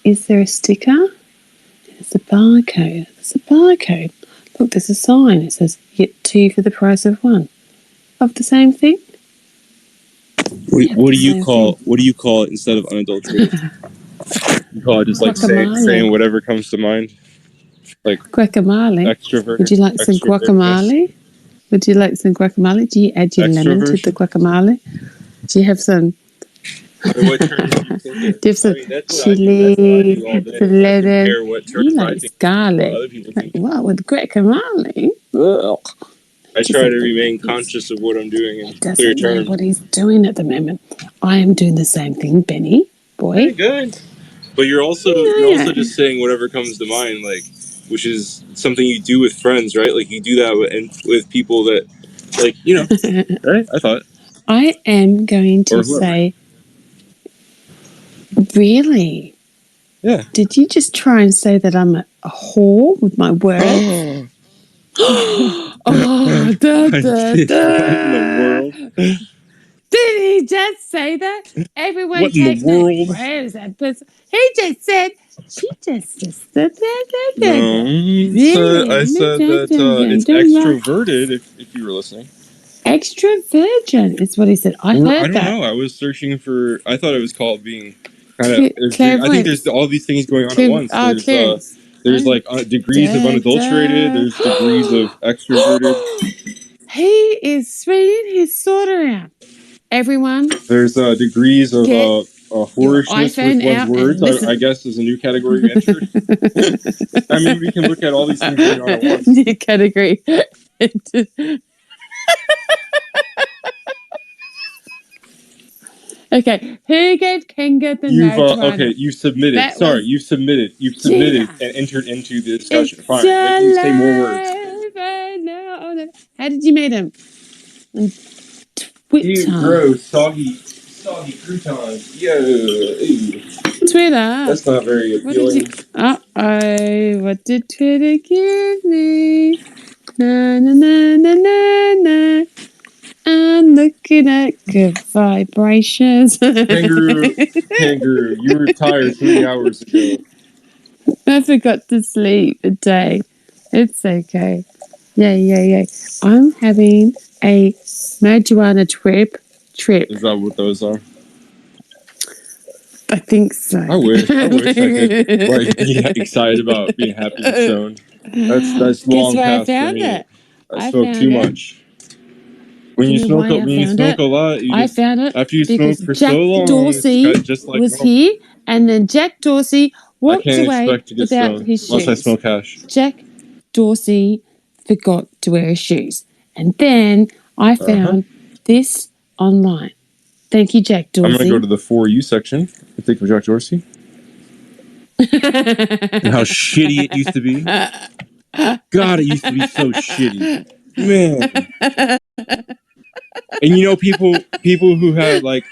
Is there a sticker? There's a barcode. There's a barcode. Look, there's a sign. It says, get 2 for the price of 1. Of the same thing? What do you call it instead of unadulterated? You call it just like saying whatever comes to mind, like guacamole. extrovert. Would you like some guacamole? Would you like some guacamole? Do you add your lemon to the guacamole? Do you have some? Do you have some chili, some lettuce? You like garlic? Like, what with guacamole? Ugh. I try to remain conscious of what I'm doing in clear Doesn't know terms. what he's doing at the moment. I am doing the same thing, Benny boy. Very good. But you're also just saying whatever comes to mind, like, which is something you do with friends, right? Like you do that with people that, like, you know, right? I thought. I am going to say, really? Yeah. Did you just try and say that I'm a whore with my words? Oh, da, da, da. Did he just say that? Everyone what in take the world? note. Where is that person? He just said, she just said that. No, I said that it's extroverted, if you were listening. Extroversion is what he said. I heard I don't that. know. I was searching for, I thought it was called being kind of, I think there's all these things going on at once. There's like degrees of unadulterated, there's degrees of extroverted. He is swinging his sword around. Everyone. There's degrees of whorishness with one's words, I guess, is a new category you entered. I mean, we can look at all these things going on at once. New category. Okay, who gave Kenga the nose runner? Okay, you've submitted. You've submitted. You've submitted and entered into the discussion. It's Fine. Can you say more words? How did you meet him? Ew, gross, soggy croutons. Ew. Twitter. That's not very appealing. What did Twitter give me? Na na na na na na. I'm looking at good vibrations. Kangaroo, you were tired 3 hours ago. I forgot to sleep a day. It's okay. Yay. I'm having a marijuana trip. Is that what those are? I think so. I wish I could like be excited about being happy and stoned. That's long past for me. I smoked too much. When you know smoke, why I when you found smoke it? a lot, I found it after you smoke because for Jack so long, Dorsey it's just like was normal. here, and then Jack Dorsey I walked can't away expect to get without stoned his unless I shoes. smoke hash. Jack Dorsey forgot to wear his shoes. And then I found this online. Thank you, Jack I'm Dorsey. gonna go to the For You section and think of Jack Dorsey and how shitty it used to be. God, it used to be so shitty, man. And you know, people who had like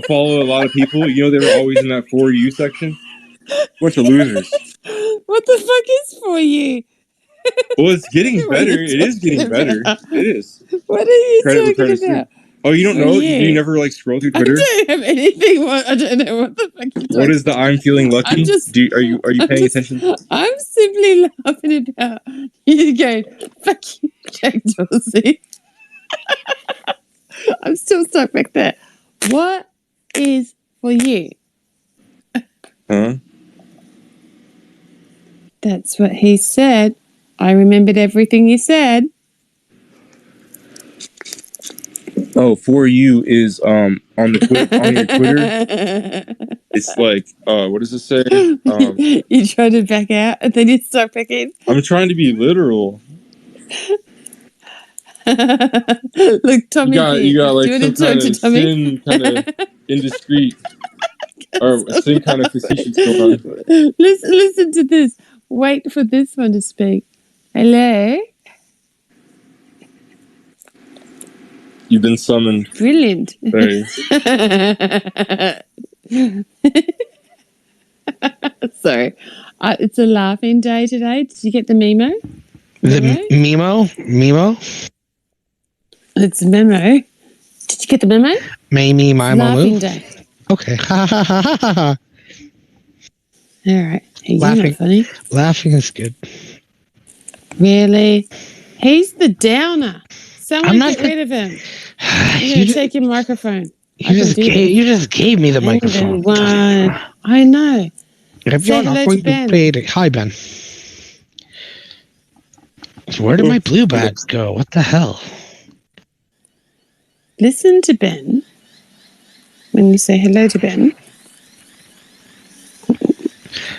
follow a lot of people, you know, they were always in that For You section. Bunch of losers. What the fuck is For You? Well, it's getting What are you better. It is getting talking better. about? It is. What are you Credit where talking credit's due. about? Oh, you don't For know? You. You never like scroll through I Twitter? don't have anything. I don't know what the fuck you're talking What is the I'm feeling lucky? I'm just. Are you paying attention? I'm simply laughing about you going, fuck you, Jack Dorsey. I'm still stuck back there. What is For You? Huh? That's what he said. I remembered everything you said. Oh, For You is on your Twitter. It's like what does it say? You tried to back out and then you stuck back in. I'm trying to be literal. Look, Tommy. You got like do you some want to talk kind to of Tommy? sin, kind of indiscreet, or sin kind of facetious going on. Listen to this. Wait for this one to speak. Hello. You've been summoned. Brilliant. Very. Sorry. It's a laughing day today. Did you get the memo? The memo? Memo? It's a memo. Did you get the memo? Me, my Laughing move? day. Okay. Ha ha ha ha ha ha. All right. Hey, you're Laughing. not funny. Laughing is good. Really? He's the downer. Someone I'm not get rid of him. You're You going to ju- take your microphone. You just gave me the microphone. I know. Say hello to Ben. Hi, Ben. Where did my blue badge go? What the hell? Listen to Ben when you say hello to Ben.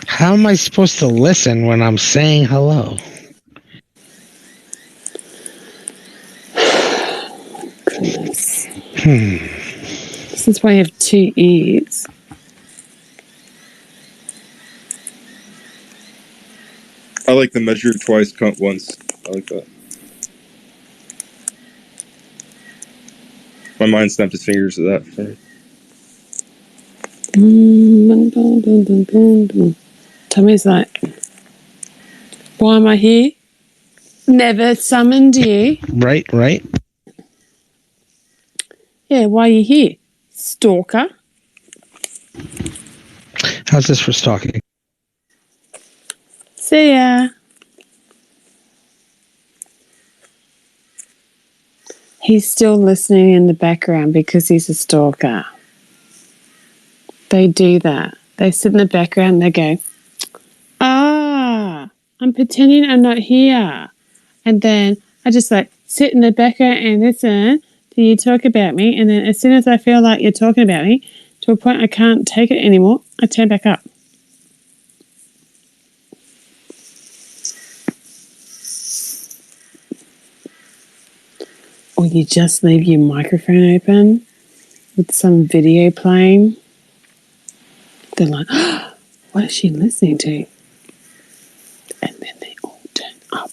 How am I supposed to listen when I'm saying hello? Goodness. This is why you have 2 ears. I like the measure twice, count once. I like that. My mind snapped its fingers to that. Tommy's like, why am I here? Never summoned you. Right. Yeah, why are you here? Stalker. How's this for stalking? See ya. He's still listening in the background because he's a stalker. They do that. They sit in the background and they go, I'm pretending I'm not here. And then I just like sit in the background and listen to you talk about me. And then as soon as I feel like you're talking about me to a point I can't take it anymore, I turn back up. Or you just leave your microphone open with some video playing. They're like, what is she listening to? And then they all turn up.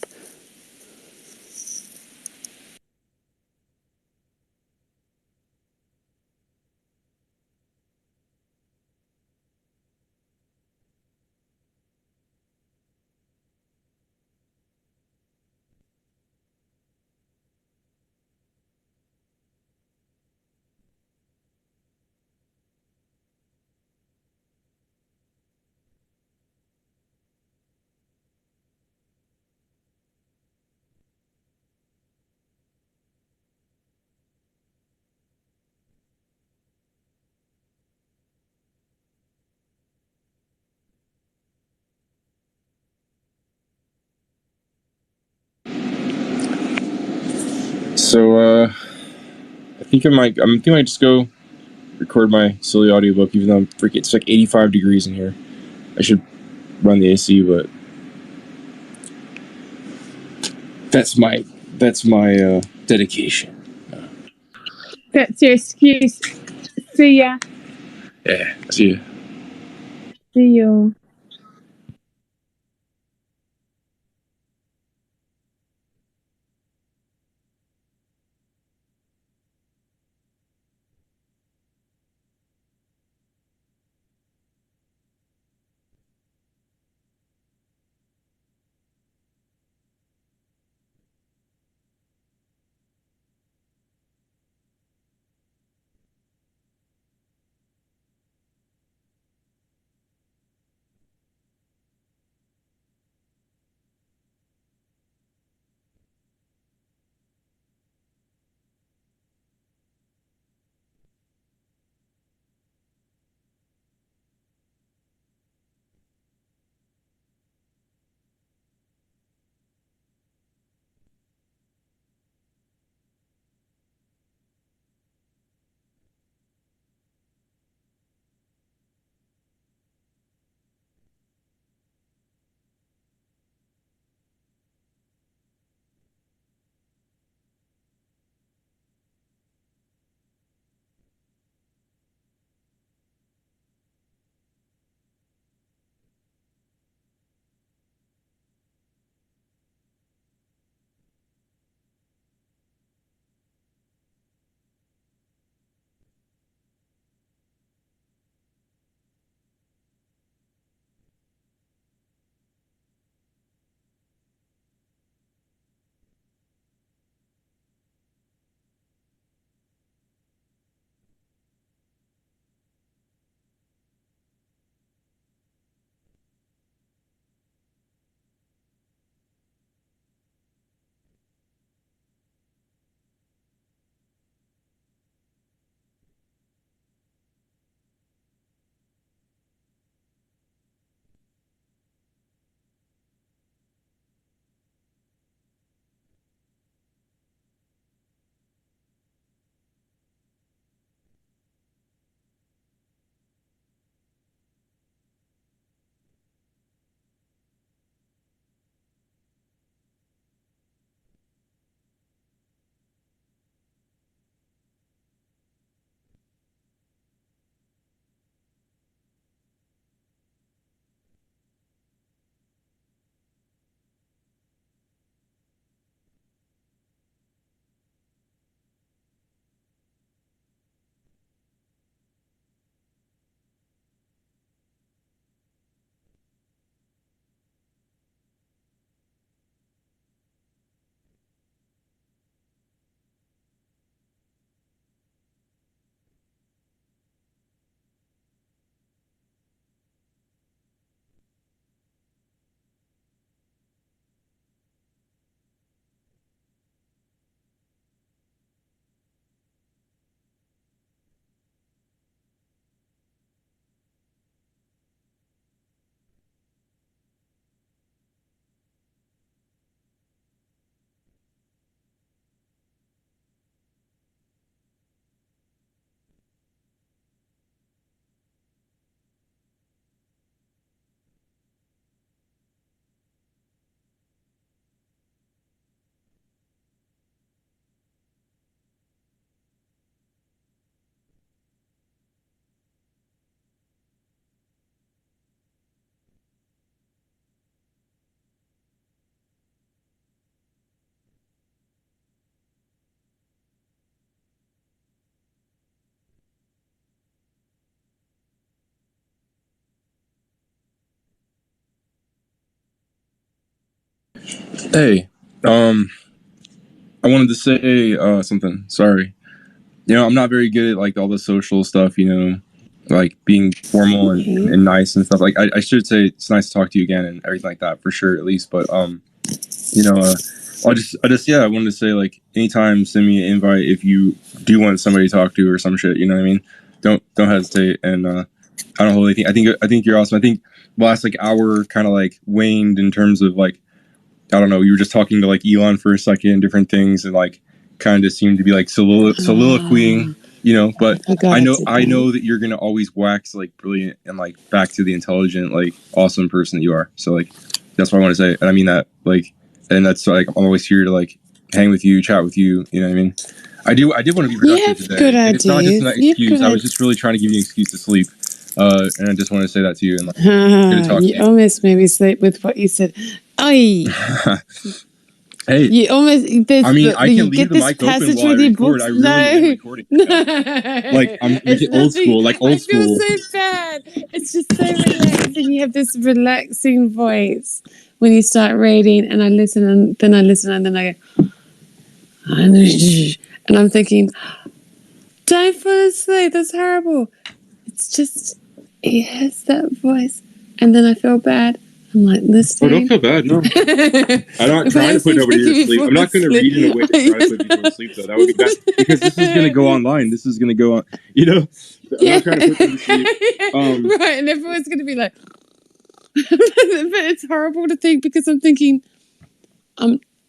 So, think I might just go record my silly audiobook, even though it's like 85 degrees in here. I should run the AC, but that's my dedication. That's your excuse. See ya. Yeah, see ya. See you. Hey, I wanted to say something. Sorry. I'm not very good at like all the social stuff, like being formal and nice and stuff. Like I should say it's nice to talk to you again and everything like that for sure, at least. But I wanted to say like anytime send me an invite if you do want somebody to talk to or some shit. You know what I mean? Don't hesitate. And I don't hold anything. I think you're awesome. I think the last like hour kind of like waned in terms of like I don't know. You were just talking to like Elon for a second, different things, and like kind of seem to be like soliloquying, you know. But I know that you're gonna always wax like brilliant and like back to the intelligent, like awesome person that you are. So like that's what I want to say, and I mean that like, and that's like I'm always here to like hang with you, chat with you. You know what I mean? I did want to be productive today. good And it's not just an ideas. excuse. I was just really trying to give you an excuse to sleep. And I just want to say that to you and like, good to talk to You you. almost made me sleep with what you said. Oi! Hey, You almost. I mean, I you can get leave the this mic open passage while I with your record. books. I really am recording. Like I'm It's old nothing- school, like old I feel school. so bad. It's just so relaxing. You have this relaxing voice when you start reading, and I listen, and then I listen, and then I go, and I'm thinking, don't fall asleep. That's horrible. It's just he has that voice, and then I feel bad. I'm like Oh, listening. don't feel bad. No, I'm not If trying I to put nobody to before sleep. I'm not going to sleep. read in a way to try to put people to sleep, though. That would be bad because this is going to go online. This is going to go on. You know, I'm not trying to put them to sleep. Right, and everyone's going to be like, but it's horrible to think because I'm thinking,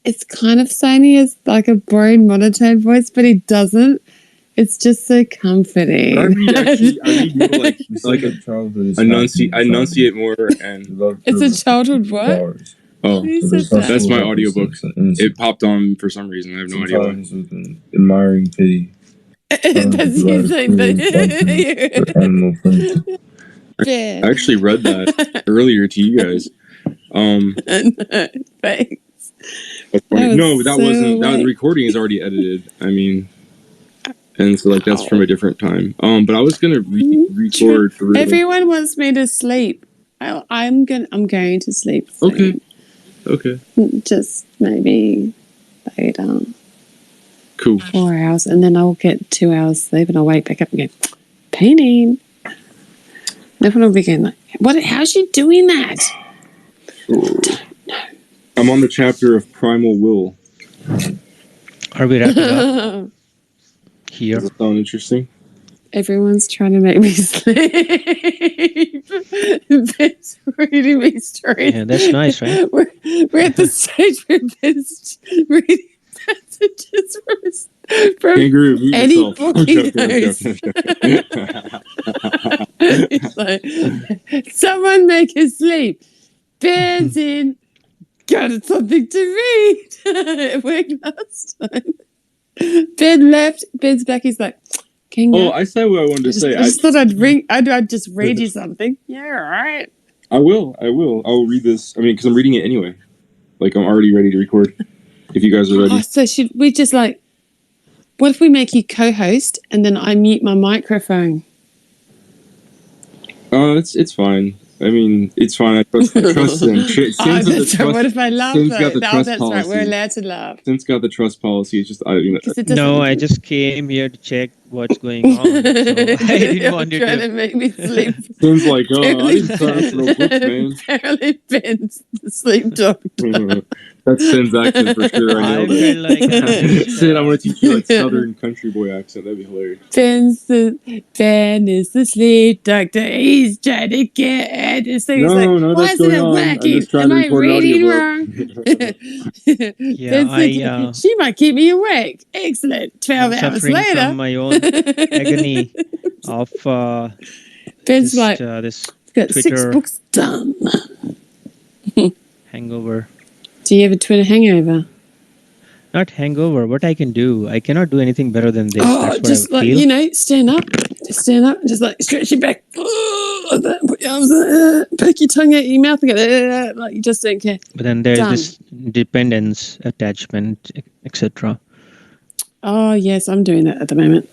it's kind of saying he has like a boring monotone voice, but he doesn't. It's just so comforting. I read more like enunciate more, and It's a childhood what? oh, Who said that? that's my audiobook. It popped on for some reason. I have no idea why. With an admiring pity. That's you saying that. Animal friends. Yeah. I actually read that earlier to you guys. Thanks. That's funny. was No, that so wasn't. That the late. recording is already edited. I mean, and so like that's from a different time. But I was gonna record for real. Everyone wants me to sleep. I'm going to sleep soon. Okay. Just maybe later. Cool. 4 hours, and then I'll get 2 hours sleep, and I'll wake back up and go painting. And everyone will be going like, "What? How's she doing that?" I'm on the chapter of Primal Will. Are we wrapping up here? Does that sound interesting? Everyone's trying to make me sleep. Ben's reading me straight. Yeah, that's nice, right? We're at the stage where Ben's reading passages from Kangaroo, mute any yourself. book I'm he joking, I'm knows. joking. It's like, someone make us sleep. Ben's in. Got something to read. It worked last time. Ben left. Ben's back. He's like, King. Oh, I said what I wanted to say. I just thought I'd ring. I'd just read you something. Yeah, all right. I will. I'll read this. I mean, because I'm reading it anyway. Like, I'm already ready to record. If you guys are ready. Oh, so should we just like? What if we make you co-host and then I mute my microphone? It's fine. I mean, it's fine. I trust them. That's right. What if I laugh? Sim's Though? got the No, trust that's policy. right. We're allowed to laugh. Sim's got the trust policy. It's just No, I just came here to check what's going on. So I didn't want you trying to. to make me sleep. Sim's like, oh, I didn't sign up for no books, man. Apparently, Ben's the sleep doctor. That's Sim's accent for sure. I I nailed felt it. like Sid, I want to teach you like Southern country boy accent. That'd be hilarious. Ben is the sleep doctor. He's trying to get it. So he's No, like, no, why that's isn't it going on. I'm working? just trying Am to I record an reading audiobook. wrong? Yeah, Ben's thinking, she might keep me awake. Excellent. 12 I'm hours suffering later. from my own agony of Ben's just, like, this got 6 Twitter books done. hangover. Do you have a Twitter hangover? Not hangover. What I can do? I cannot do anything better than this. Oh, That's what just I like, feel. stand up. Just stand up and just like stretch your back. Put your arms, poke your tongue out your mouth and go, like you just don't care. But then there's Done. this dependence, attachment, etc. Oh, yes, I'm doing that at the moment.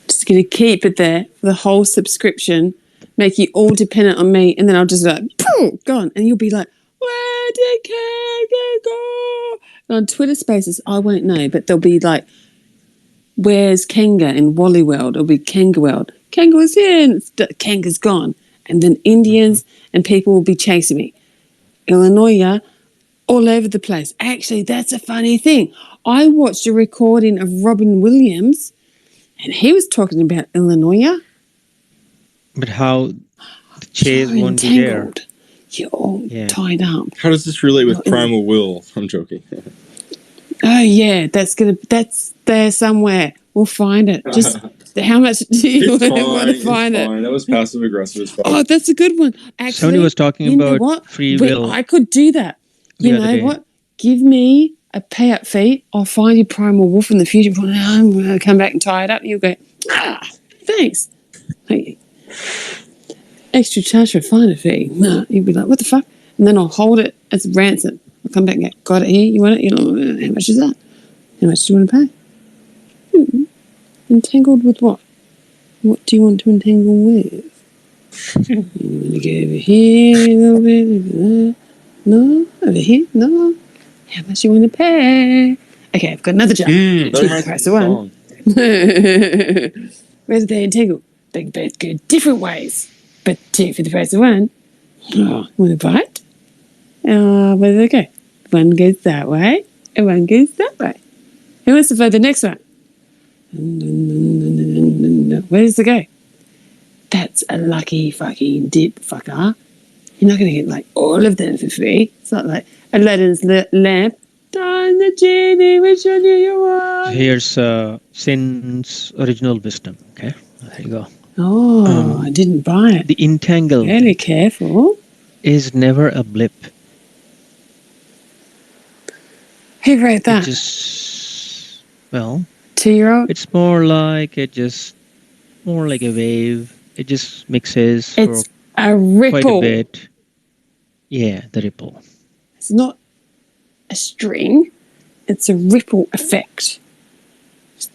Just going to keep it there for the whole subscription, make you all dependent on me, and then I'll just be like, poof, gone. And you'll be like, where did Kanga go? And on Twitter Spaces, I won't know, but there'll be like, where's Kanga in Wally World? It'll be Kanga World. Kanga was here and Kanga's gone. And then Indians and people will be chasing me. Illinois, all over the place. Actually, that's a funny thing. I watched a recording of Robin Williams and he was talking about Illinois. But how the chase You're won't be there? entangled. You're all tied up. How does this relate with Primal Will? I'm joking. Oh yeah, that's there somewhere. We'll find it. Just how much do you want to find it? That was passive aggressive as fuck. Oh, that's a good one. Actually, Somebody was talking you know about what? free will. I could do that. You the other know day. what? Give me a payout fee. I'll find you Primal Wolf in the future. I'm going to come back and tie it up. And you'll go, thanks. Like, extra charge for a finder fee. No, you'll be like, what the fuck? And then I'll hold it as ransom. I'll come back and go, got it here. You want it? You know, how much is that? How much do you want to pay? Entangled with what? What do you want to entangle with? You want to go over here a little bit, over there. No, over here, no. How much you want to pay? Okay, I've got another job. Two for the price of one. Where do they entangle? They both go different ways, but two for the price of one. Oh, want to buy it? Where do they go? One goes that way, and one goes that way. Who wants to buy the next one? Where does it go? That's a lucky fucking dip, fucker. You're not going to get like all of them for free. It's not like Aladdin's lamp. Darn the genie, which one do you want? Here's Sin's original wisdom. Okay, there you go. Oh, I didn't buy it. The entanglement Very careful. is never a blip. Who wrote that? It just, well, 2-year-old? it's more like more like a wave. It just mixes It's for a quite a ripple. bit. Yeah, the ripple. It's not a string. It's a ripple effect.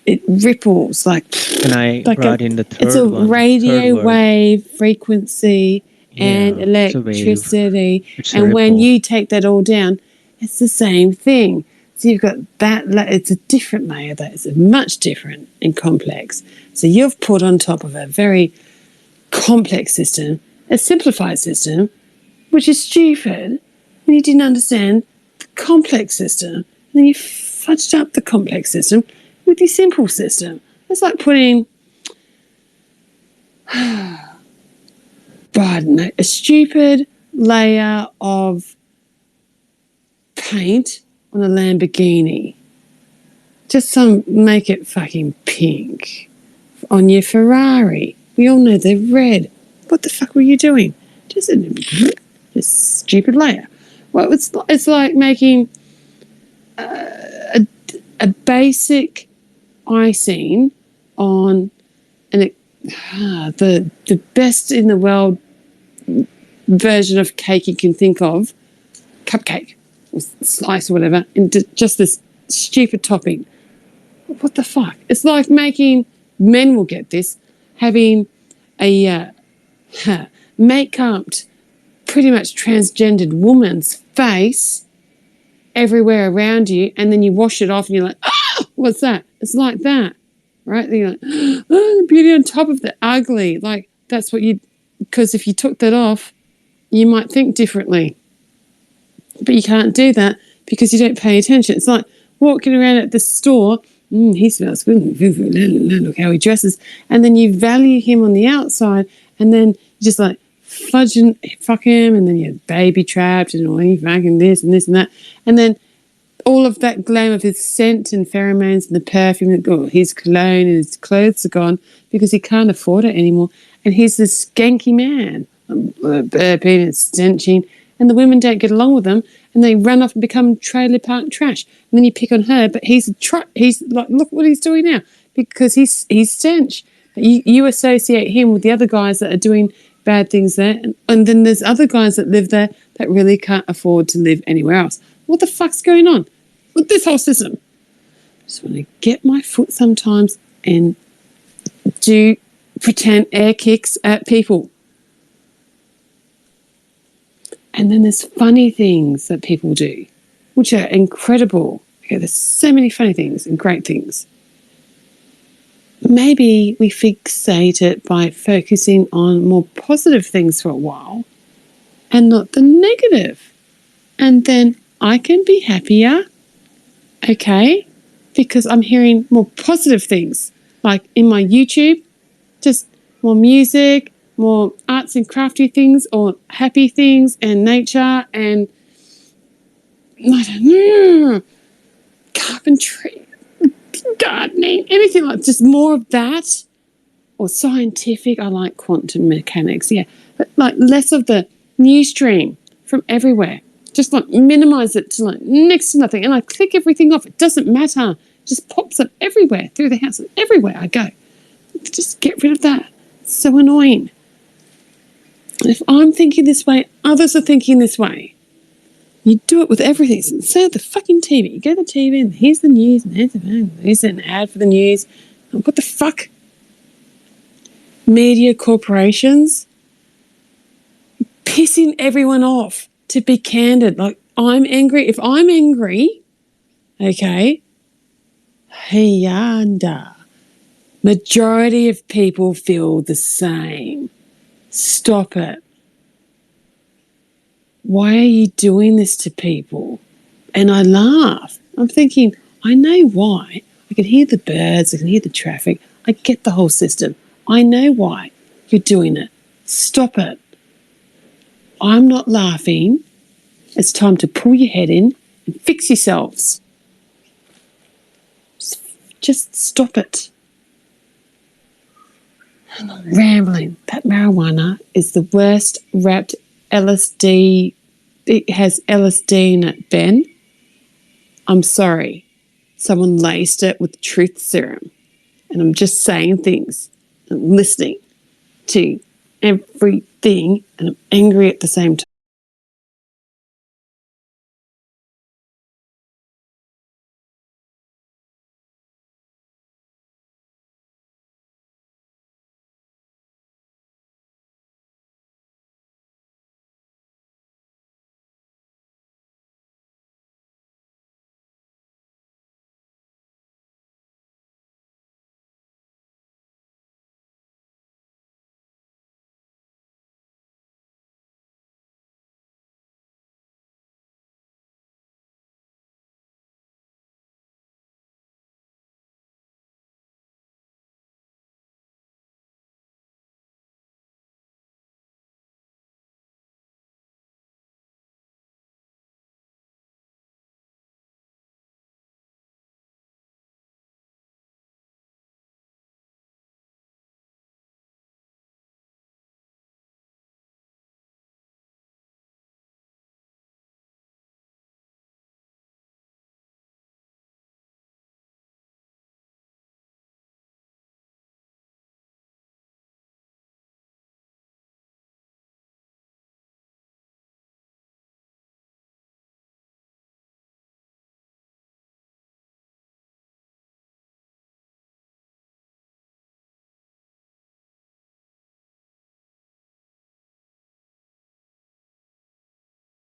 It ripples like And brought in the third it's a one. radio third word. wave frequency and Yeah, it's a wave. electricity. It's a And when ripple. you take that all down, it's the same thing. So you've got that, it's a different layer that is much different and complex. So you've put on top of a very complex system, a simplified system, which is stupid. And you didn't understand the complex system. And then you fudged up the complex system with the simple system. It's like putting, pardon, a stupid layer of paint on a Lamborghini. Just make it fucking pink. On your Ferrari. We all know they're red. What the fuck were you doing? Just a stupid layer. Well, it's like making a basic icing on the best in the world version of cake you can think of, cupcake or slice or whatever, and just this stupid topping. What the fuck? It's like making, men will get this, having a make-upped, pretty much transgendered woman's face everywhere around you, and then you wash it off and you're like, what's that? It's like that, right? Then you're like, the beauty on top of the ugly. Like, that's what because if you took that off, you might think differently. But you can't do that because you don't pay attention. It's like walking around at the store, he smells good, look how he dresses, and then you value him on the outside, and then you just like fuck him, and then you're baby trapped, and he fucking this and this and that, and then all of that glam of his scent and pheromones and the perfume, his cologne and his clothes are gone because he can't afford it anymore, and he's this skanky man, burping and stenching, and the women don't get along with him, and they run off and become trailer park trash. And then you pick on her, but he's like, look what he's doing now, because he's stench. You associate him with the other guys that are doing bad things there, and then there's other guys that live there that really can't afford to live anywhere else. What the fuck's going on with this whole system? I just want to get my foot sometimes and do pretend air kicks at people. And then there's funny things that people do, which are incredible. Okay, there's so many funny things and great things. Maybe we fixate it by focusing on more positive things for a while and not the negative. And then I can be happier, okay, because I'm hearing more positive things. Like in my YouTube, just more music, more arts and crafty things, or happy things and nature and I don't know, fucking tree, gardening, anything like just more of that. Or scientific, I like quantum mechanics, yeah. But like less of the news stream from everywhere. Just like minimize it to like next to nothing. And I click everything off. It doesn't matter. It just pops up everywhere through the house and everywhere I go. Just get rid of that. It's so annoying. And if I'm thinking this way, others are thinking this way. You do it with everything. So the fucking TV. You go to the TV and here's the news and here's an ad for the news. And what the fuck? Media corporations pissing everyone off, to be candid. Like, I'm angry. If I'm angry, okay, yanda. Majority of people feel the same. Stop it. Why are you doing this to people? And I laugh. I'm thinking, I know why. I can hear the birds. I can hear the traffic. I get the whole system. I know why you're doing it. Stop it. I'm not laughing. It's time to pull your head in and fix yourselves. Just stop it. I'm not rambling. That marijuana is the worst wrapped LSD. It has LSD in it, Ben. I'm sorry. Someone laced it with truth serum. And I'm just saying things. I'm listening to everything and I'm angry at the same time.